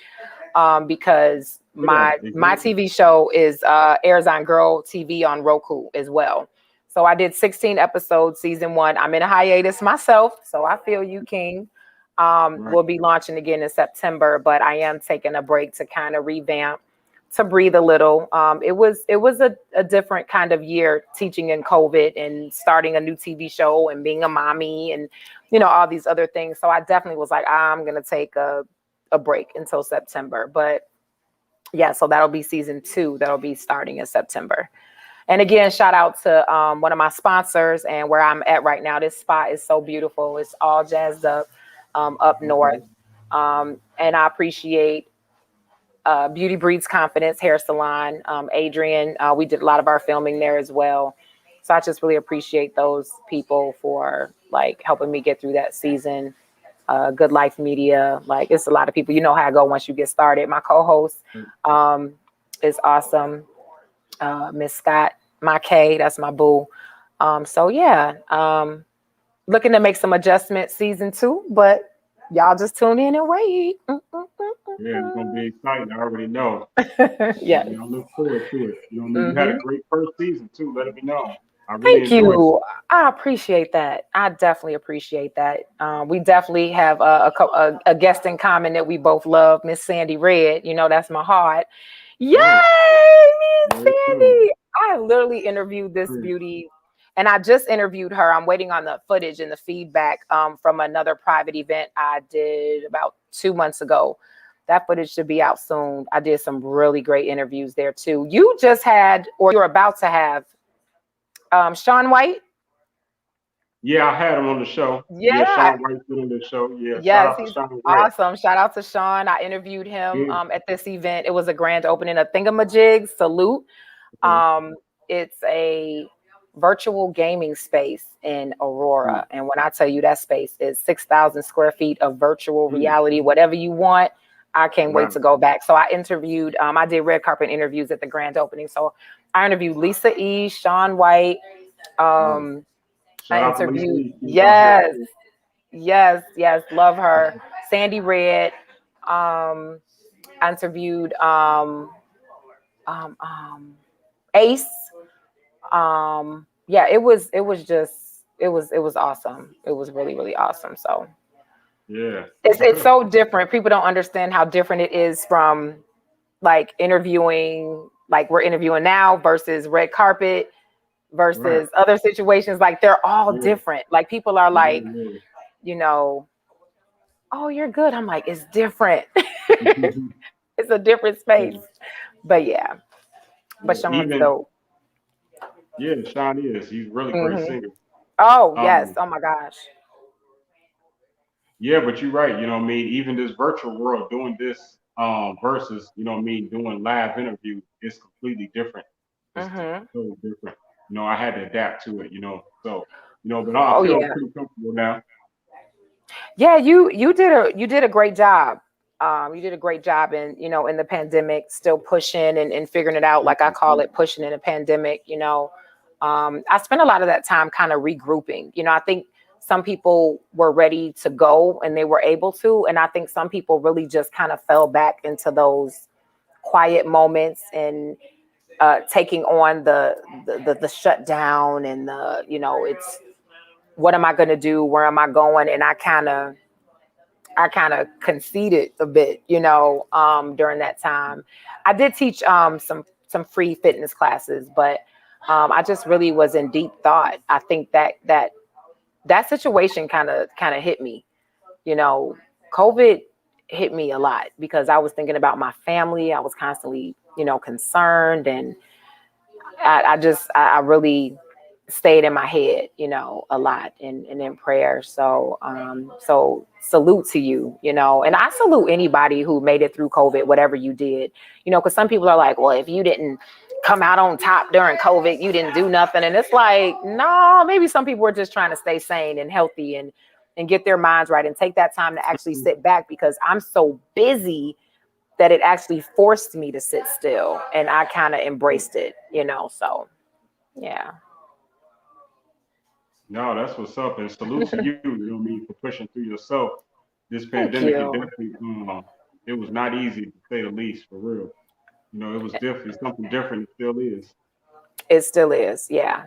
because my TV show is airs on Girl TV on Roku as well. So I did 16 episodes, season 1. I'm in a hiatus myself, so I feel you, King. We'll be launching again in September, but I am taking a break to kind of revamp, to breathe a little. It was a different kind of year, teaching in COVID and starting a new TV show and being a mommy and all these other things. So I definitely was like, I'm gonna take a break until September. But yeah, so that'll be season 2. That'll be starting in September. And again, shout out to one of my sponsors and where I'm at right now. This spot is so beautiful. It's all jazzed up north. And I appreciate Beauty Breeds Confidence Hair Salon. Adrian, we did a lot of our filming there as well. So I just really appreciate those people for helping me get through that season. Good Life Media, it's a lot of people. You know how I go once you get started. My co-host is awesome. Miss Scott, my K, that's my boo. So yeah, looking to make some adjustments season 2, but y'all just tune in and wait. Yeah, it's gonna be exciting. I already know. Yes. I look forward to it. You know what I mean? You had a great first season too. Let it be known. I really Thank enjoyed you. I appreciate that. I definitely appreciate that. We definitely have a guest in common that we both love, Miss Sandy Red. That's my heart. Yay, Miss Sandy! I literally interviewed this beauty, and I just interviewed her. I'm waiting on the footage and the feedback from another private event I did about 2 months ago. That footage should be out soon. I did some really great interviews there too. You just had, or you're about to have, Sean White. Yeah, I had him on the show. Yeah, Sean White's been on the show. Yeah, yes, shout out he's to Sean White. awesome. Shout out to Sean. I interviewed him at this event. It was a grand opening of Thingamajig Salute. It's a virtual gaming space in Aurora. And when I tell you that space is 6,000 square feet of virtual reality, whatever you want, I can't Wow. wait to go back. So I interviewed, I did red carpet interviews at the grand opening. So I interviewed Lisa E, Shaun White. Shout I out to Lisa interviewed, E. She's out here yes, too. yes, love her. Sandy Red. Um, I interviewed um, um, Ace. Yeah, it was awesome. It was really, really awesome. So Yeah. it's so different. People don't understand how different it is from like interviewing, like we're interviewing now versus red carpet Right. versus other situations. Like they're all Yeah. different. Like people are It like, really you know, oh, you're good. I'm like, it's different. is. It's a different Yeah. space. But yeah, but Yeah. Sean's Even dope. Sean is. He's a really great Hmm. singer. Oh yes. Um, Oh my gosh. yeah, but you're right. You know what I mean? Even this virtual world doing this versus, you know what I mean, doing live interview is completely different. It's Hmm. so different. You know, I had to adapt to it, you know. So, you know, but I Oh feel yeah. pretty comfortable now. Yeah, you did a great job. You did a great job in, in the pandemic, still pushing and figuring it out, like I call it pushing in a pandemic. I spent a lot of that time kind of regrouping. I think some people were ready to go and they were able to, and I think some people really just kind of fell back into those quiet moments and taking on the shutdown and it's what am I going to do? Where am I going? And I kind of conceded a bit, during that time. I did teach some free fitness classes, but I just really was in deep thought. I think that situation kind of hit me. You know, COVID hit me a lot because I was thinking about my family. I was constantly, concerned, and I really stayed in my head, a lot and in prayer. So salute to you, and I salute anybody who made it through COVID, whatever you did, because some people are like, well, if you didn't come out on top during COVID, you didn't do nothing. And it's like, no, maybe some people are just trying to stay sane and healthy and get their minds right and take that time to actually sit back because I'm so busy that it actually forced me to sit still and I kind of embraced it, so yeah. No, that's what's up. And salute to you, you know what I mean, for pushing through yourself. This Thank pandemic, it you. definitely, it was not easy to say the least, for real. You know, it was different, something different. It still is. It still is. Yeah, Yeah,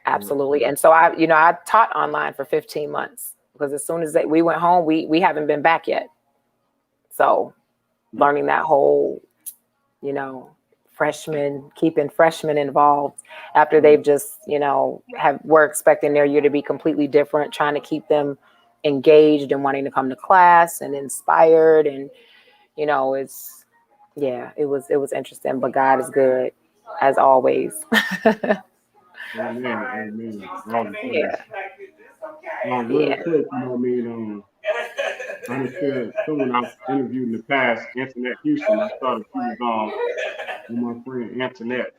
absolutely. so, And so I taught online for 15 months because as soon as we went home, we haven't been back yet. So learning that whole, you know, keeping freshmen involved after they've just, we're expecting their year to be completely different, trying to keep them engaged and wanting to come to class and inspired. And, it was interesting, but God is good as always. amen, amen. All the praise. Yeah. Real Yeah. quick, you know what I mean? I understand someone I've interviewed in the past, Antoinette Houston. I saw that she was with my friend Antoinette.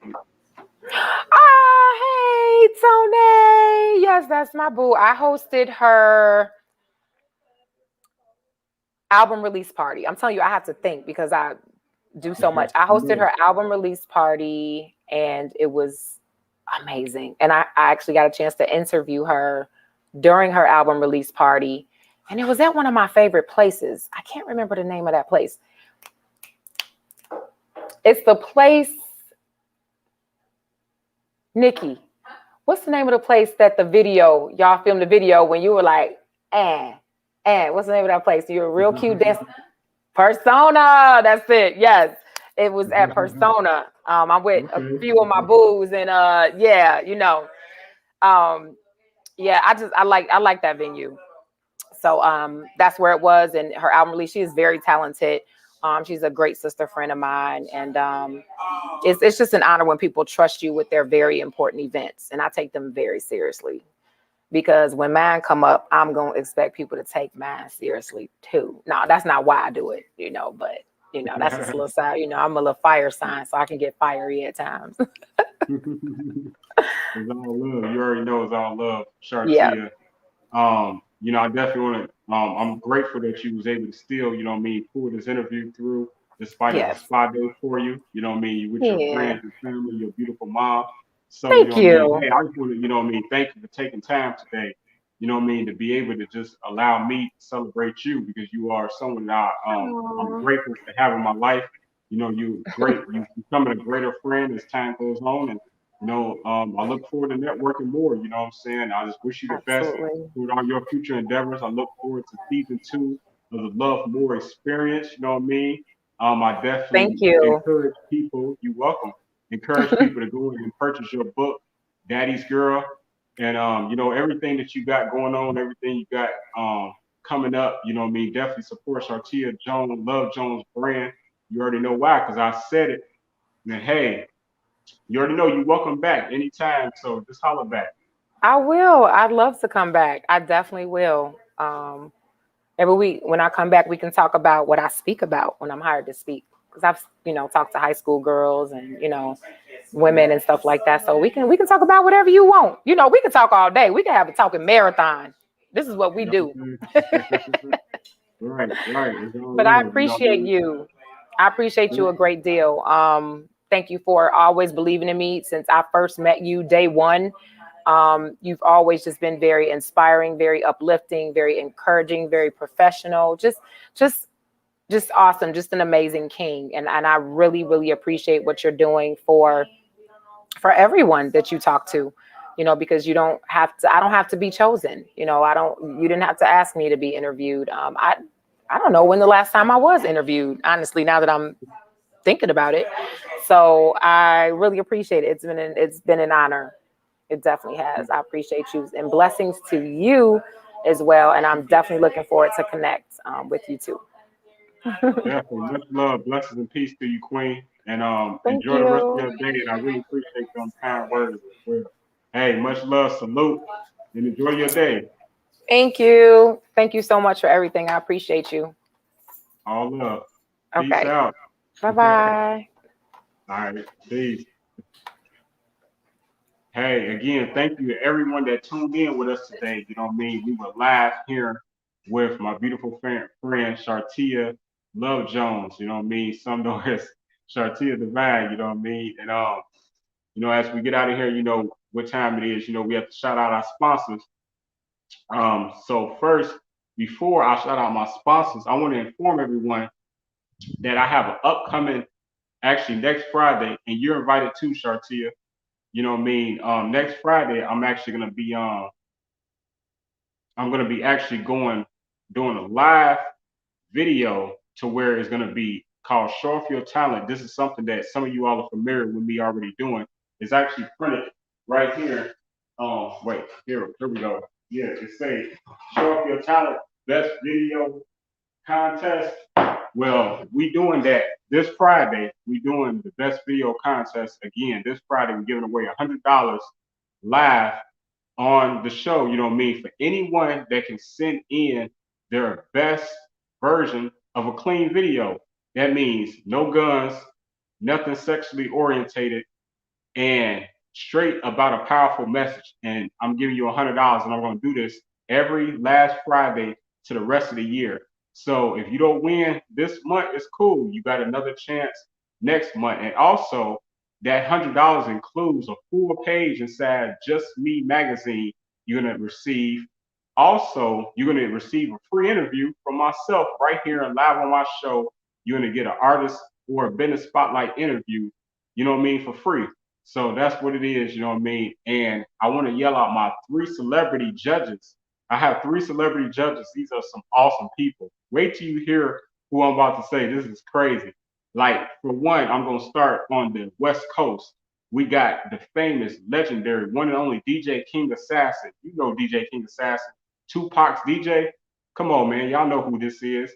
Oh, hey, Tony. Yes, that's my boo. I hosted her album release party. I'm telling you, I have to think because I do so much. I hosted Yeah. her album release party and it was amazing. And I actually got a chance to interview her during her album release party. And it was at one of my favorite places. I can't remember the name of that place. It's the place, Nikki. What's the name of the place that y'all filmed the video when you were like, what's the name of that place? You were a real cute dance. Persona. That's it. Yes. It was at Persona. I'm with a Okay. few of my boos and yeah, um, yeah, I like that venue. So that's where it was, and her album release. She is very talented. She's a great sister friend of mine, and it's just an honor when people trust you with their very important events, and I take them very seriously because when mine come up, I'm gonna expect people to take mine seriously too. No, that's not why I do it, but that's just a little side. I'm a little fire sign, so I can get fiery at times. It's all love. You already know it's all love, Yeah. Shartia. I definitely want to. I'm grateful that you was able to still, pull this interview through, despite it's a Yes. spa day for you. You with your Yeah. friends, your family, your beautiful mom. So, Thank you. hey, I just want to, thank you for taking time today. To be able to just allow me to celebrate you because you are someone that I'm Aw. grateful to have in my life. You great. You becoming a greater friend as time goes on, and I look forward to networking more. You know what I'm saying? I just wish you the best Absolutely. with all your future endeavors. I look forward to season 2 of the Love More experience. You know what I mean? I Thank definitely you. encourage people, you're welcome, encourage people to go in and purchase your book, Daddy's Girl. And, everything that you got going on, everything you got coming up, definitely support Shartia Jones, Love Jones brand. You already know why, because I said it. And hey, you already know you're welcome back anytime. So just holler back. I will. I'd love to come back. I definitely will. Every week when I come back, we can talk about what I speak about when I'm hired to speak. Because I've, talked to high school girls and, women and stuff like that. So we can talk about whatever you want. We can talk all day. We can have a talking marathon. This is what we You know do. what I'm saying? Right, right. It's all But I love, appreciate you. I appreciate you a great deal. Thank you for always believing in me since I first met you day one. You've always just been very inspiring, very uplifting, very encouraging, very professional. Just, just awesome. Just an amazing king. And I really, really appreciate what you're doing for everyone that you talk to. Because you don't have to. I don't have to be chosen. I don't. You didn't have to ask me to be interviewed. I don't know when the last time I was interviewed. Honestly, now that I'm thinking about it, so I really appreciate it. It's been an honor. It definitely has. I appreciate you and blessings to you as well. And I'm definitely looking forward to connect with you too. Definitely. Much love, blessings and peace to you, Queen. And Thank enjoy the rest of you. your day. And I really appreciate them kind words as well. Hey, much love, salute, and enjoy your day. Thank you. Thank you so much for everything. I appreciate you. All love. Peace Okay. out. Bye All bye. right. Peace. Hey, again, thank you to everyone that tuned in with us today. You know what I mean? We were live here with my beautiful friend Shartia Love Jones. You know what I mean? Some know as Shartia Divine. You know what I mean? And as we get out of here, you know what time it is. We have to shout out our sponsors. So first, before I shout out my sponsors, I want to inform everyone that I have an upcoming, actually next Friday, and you're invited too, Shartia. You know what I mean? Next Friday, I'm gonna be actually doing a live video to where it's going to be called Show Off Your Talent. This is something that some of you all are familiar with me already doing. It's actually printed right here. Wait, here we go. Yeah, it says Show Off Your Talent Best Video Contest. Well, we doing that this Friday. We doing the best video contest again. This Friday, we're giving away $100 live on the show, you know what I mean, for anyone that can send in their best version of a clean video. That means no guns, nothing sexually orientated, and straight about a powerful message. And I'm giving you $100, and I'm going to do this every last Friday to the rest of the year. So if you don't win this month, it's cool. You got another chance next month. And also, that $100 includes a full page inside Just Me magazine you're going to receive. Also, you're going to receive a free interview from myself right here and live on my show. You're going to get an artist or a business spotlight interview, you know what I mean, for free. So that's what it is, you know what I mean? And I want to yell out my 3 celebrity judges. I have 3 celebrity judges. These are some awesome people. Wait till you hear who I'm about to say. This is crazy. Like, for one, I'm going to start on the West Coast. We got the famous, legendary, one and only DJ King Assassin. You know DJ King Assassin. Tupac's DJ. Come on, man. Y'all know who this is.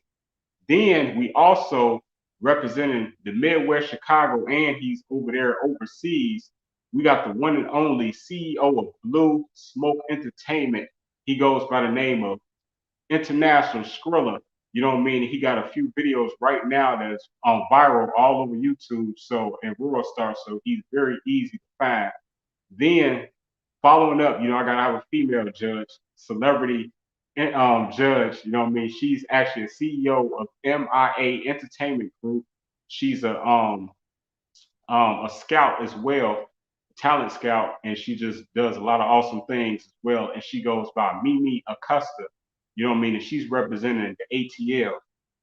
Then we also representing the Midwest Chicago, and he's over there overseas. We got the one and only CEO of Blue Smoke Entertainment. He goes by the name of International Skrilla. You know what I mean? He got a few videos right now that's on viral all over YouTube. So and Rural Star, so he's very easy to find. Then following up, I gotta have a female judge, celebrity judge. You know what I mean? She's actually a CEO of MIA Entertainment Group. She's a scout as well, talent scout, and she just does a lot of awesome things as well. And she goes by Mimi Acosta, you know what I mean? And she's representing the ATL.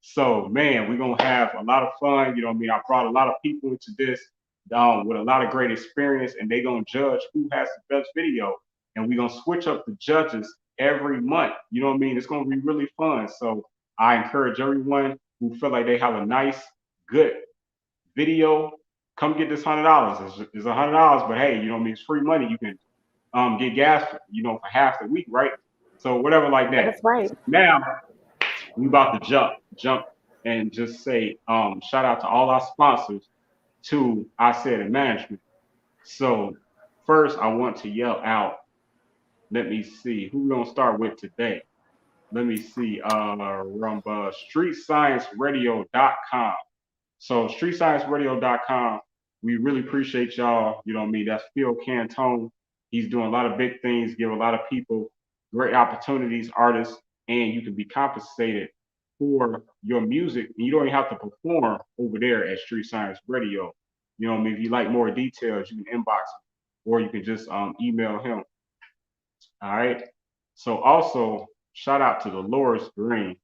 So man, we're gonna have a lot of fun. You know what I mean? I brought a lot of people into this with a lot of great experience, and they're gonna judge who has the best video. And we're gonna switch up the judges every month. You know what I mean? It's gonna be really fun. So I encourage everyone who feel like they have a nice, good video, come get this $100. It's $100, but hey, you know what I mean? It's free money. You can get gas, you know, for half the week, right? So whatever like that. That's right. Now we about to jump and just say shout out to all our sponsors to I said in management. So first I want to yell out, let me see, who we gonna start with today? Let me see, Rumba, streetscienceradio.com. So streetscienceradio.com, we really appreciate y'all. You know what I mean? That's Phil Cantone. He's doing a lot of big things, give a lot of people great opportunities, artists, and you can be compensated for your music. You don't even have to perform over there at Street Science Radio. You know what I mean? If you like more details, you can inbox him or you can just email him. All right. So also shout out to Dolores Green.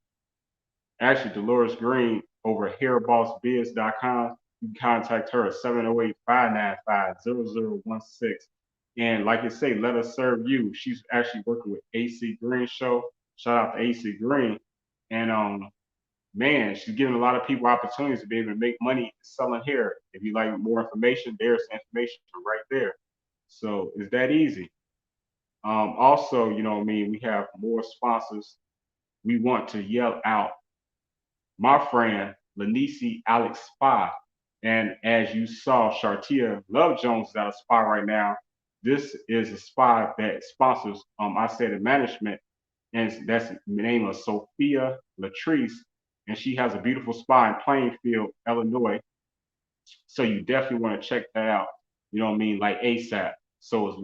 Actually, Dolores Green over at hairbossbiz.com. You can contact her at 708-595-0016. And like I say, let us serve you. She's actually working with AC Green Show. Shout out to AC Green. And man, she's giving a lot of people opportunities to be able to make money selling hair. If you like more information, there's information right there. So it's that easy. Also, you know what I mean, we have more sponsors. We want to yell out my friend Lanisi Alex Spa. And as you saw, Shartia Love Jones is at a spa right now. This is a spa that sponsors I said in management, and that's the name of Sophia Latrice, and she has a beautiful spa in Plainfield, Illinois. So you definitely want to check that out. You know what I mean? Like ASAP. So it's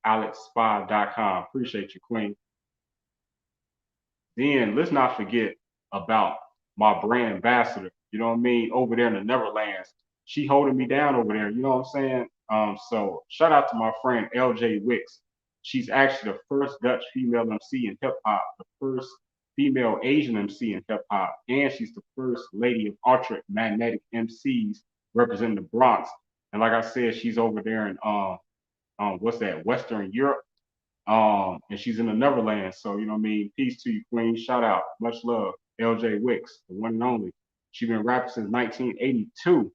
LanisiAlexSpa.com. Appreciate you, Queen. Then let's not forget about my brand ambassador, you know what I mean, over there in the Neverlands. She holding me down over there, you know what I'm saying? So shout out to my friend LJ Wicks. She's actually the first Dutch female MC in hip hop, the first female Asian MC in hip hop, and she's the first lady of Ultra Magnetic MCs representing the Bronx. And like I said, she's over there in what's that, Western Europe. And she's in the Neverland. So, you know what I mean? Peace to you, Queen. Shout out. Much love. LJ Wicks, the one and only. She's been rapping since 1982.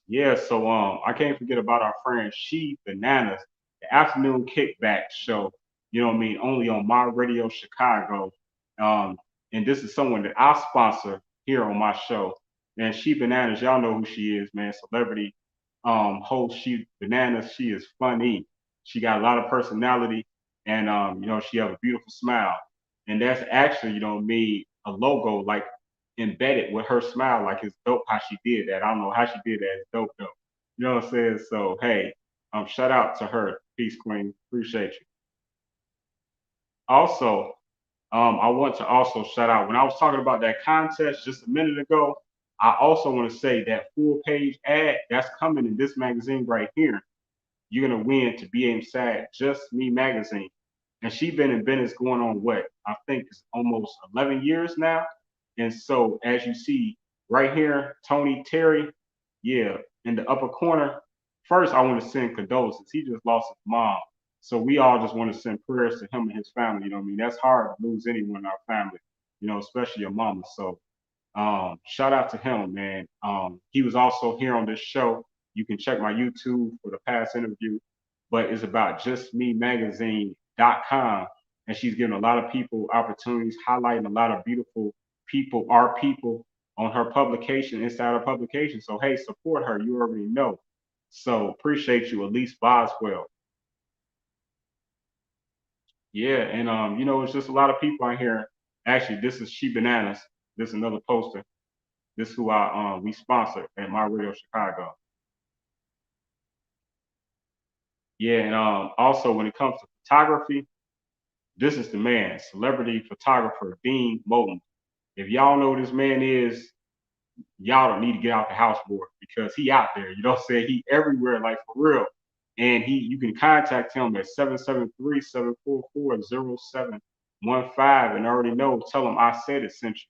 Yeah, so I can't forget about our friend She Bananas, the afternoon kickback show, you know what I mean, only on My Radio Chicago. Um, and this is someone that I sponsor here on my show. And She Bananas, y'all know who she is, man. Celebrity host She Bananas. She is funny. She got a lot of personality, and you know, she have a beautiful smile. And that's actually, you know, me a logo like embedded with her smile. Like it's dope how she did that. I don't know how she did that. It's dope though. You know what I'm saying? So hey, shout out to her. Peace, Queen. Appreciate you. Also, I want to also shout out when I was talking about that contest just a minute ago. I also want to say that full page ad that's coming in this magazine right here. You're gonna win to be inside Just Me magazine. And she been in business going on what I think is almost 11 years now. And so as you see right here, Tony Terry, yeah, in the upper corner. First, I want to send condolences. He just lost his mom. So we all just want to send prayers to him and his family. You know what I mean? That's hard to lose anyone in our family, you know, especially your mama. So shout out to him, man. He was also here on this show. You can check my YouTube for the past interview, but it's about justmemagazine.com. And she's giving a lot of people opportunities, highlighting a lot of beautiful people, art people on her publication, inside her publication. So, hey, support her. You already know. So, appreciate you, Elise Boswell. Yeah, and you know, it's just a lot of people out here. Actually, this is She Bananas. This is another poster. This is who I we sponsor at My Radio Chicago. Yeah, and also when it comes to photography, this is the man, celebrity photographer Dean Moulton. If y'all know who this man is, y'all don't need to get out the house more because he out there. You know what I'm saying? He everywhere, like for real. And you can contact him at 773-744-0715 and already know, tell him I said it sent you.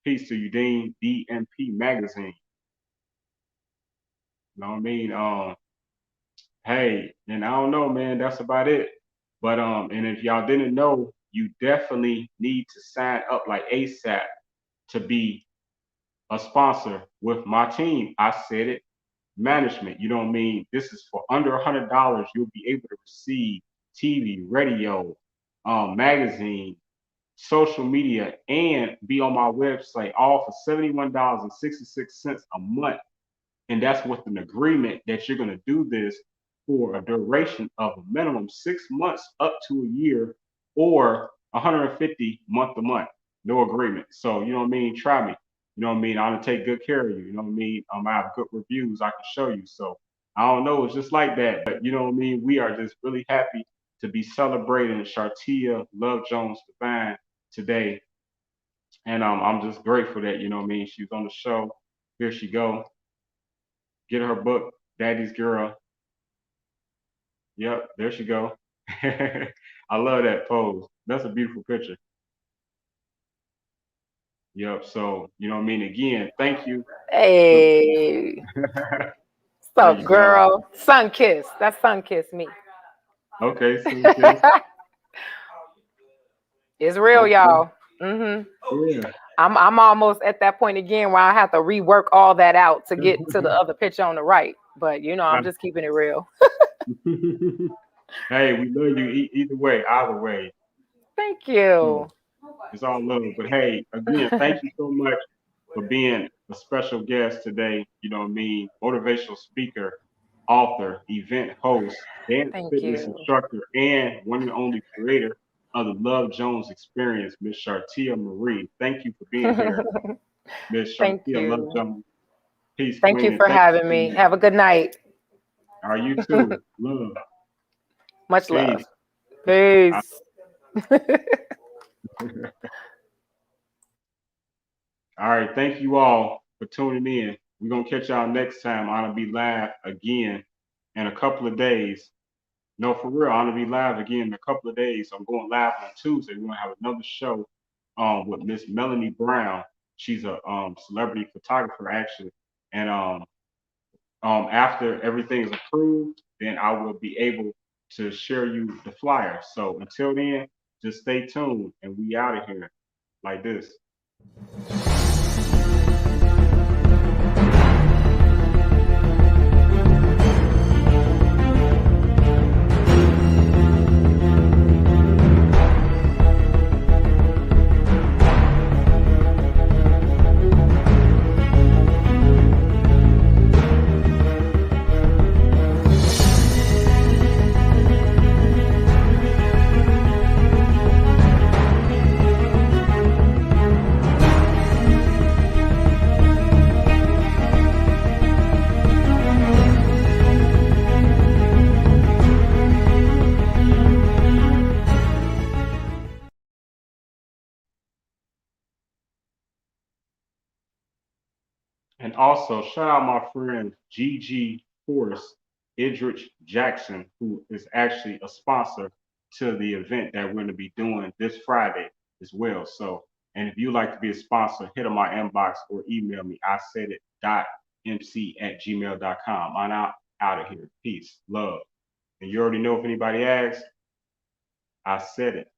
Peace to you, Dean, DMP Magazine. You know what I mean? Hey, and I don't know, man, that's about it. But and if y'all didn't know, you definitely need to sign up like ASAP to be a sponsor with my team. I said it, management. You know what I mean? This is for under $100. You'll be able to receive TV, radio, magazine, social media, and be on my website, all for $71.66 a month. And that's with an agreement that you're going to do this for a duration of a minimum 6 months up to a year, or 150 month to month. No agreement. So, you know what I mean? Try me. You know what I mean? I'm going to take good care of you. You know what I mean? I have good reviews I can show you. So I don't know. It's just like that. But you know what I mean? We are just really happy to be celebrating Shartia Love Jones Divine today. And I'm just grateful that, you know what I mean, she's on the show. Here she go. Get her book, Daddy's Girl. Yep, there she go. I love that pose. That's a beautiful picture. Yep. So, you know what I mean? Again, thank you. Hey, what's There up, you go. girl? Sun kiss. That's sun kiss me. Okay, so It's real, okay. y'all. Hmm. Yeah. I'm almost at that point again where I have to rework all that out to get to the other picture on the right. But you know, I'm just keeping it real. Hey, we love you either way, either way. Thank So you. it's all love. But hey, again, thank you so much for being a special guest today. You know what I mean? Motivational speaker, author, event host, dance Thank fitness you. instructor, and one and only creator of the Love Jones experience, Miss Shartia Marie. Thank you for being here, Miss Thank Shartia Love you. Jones. Peace, Thank you Queen, and for thank you having so me. much. Have a good night. Are you too? Love. Much love. Peace. Peace. All right. Thank you all for tuning in. We're going to catch y'all next time. I'm going to be live again in a couple of days. No, for real. I'm going to be live again in a couple of days. I'm going live on Tuesday. We're going to have another show with Miss Melanie Brown. She's a celebrity photographer, actually. And after everything is approved, then I will be able to share you the flyer. So until then, just stay tuned and we out of here like this. And also, shout out my friend GG Forrest Idrich Jackson, who is actually a sponsor to the event that we're going to be doing this Friday as well. So, and if you'd like to be a sponsor, hit on my inbox or email me. I said it.mc@gmail.com. I'm out of here. Peace, love. And you already know if anybody asks, I said it.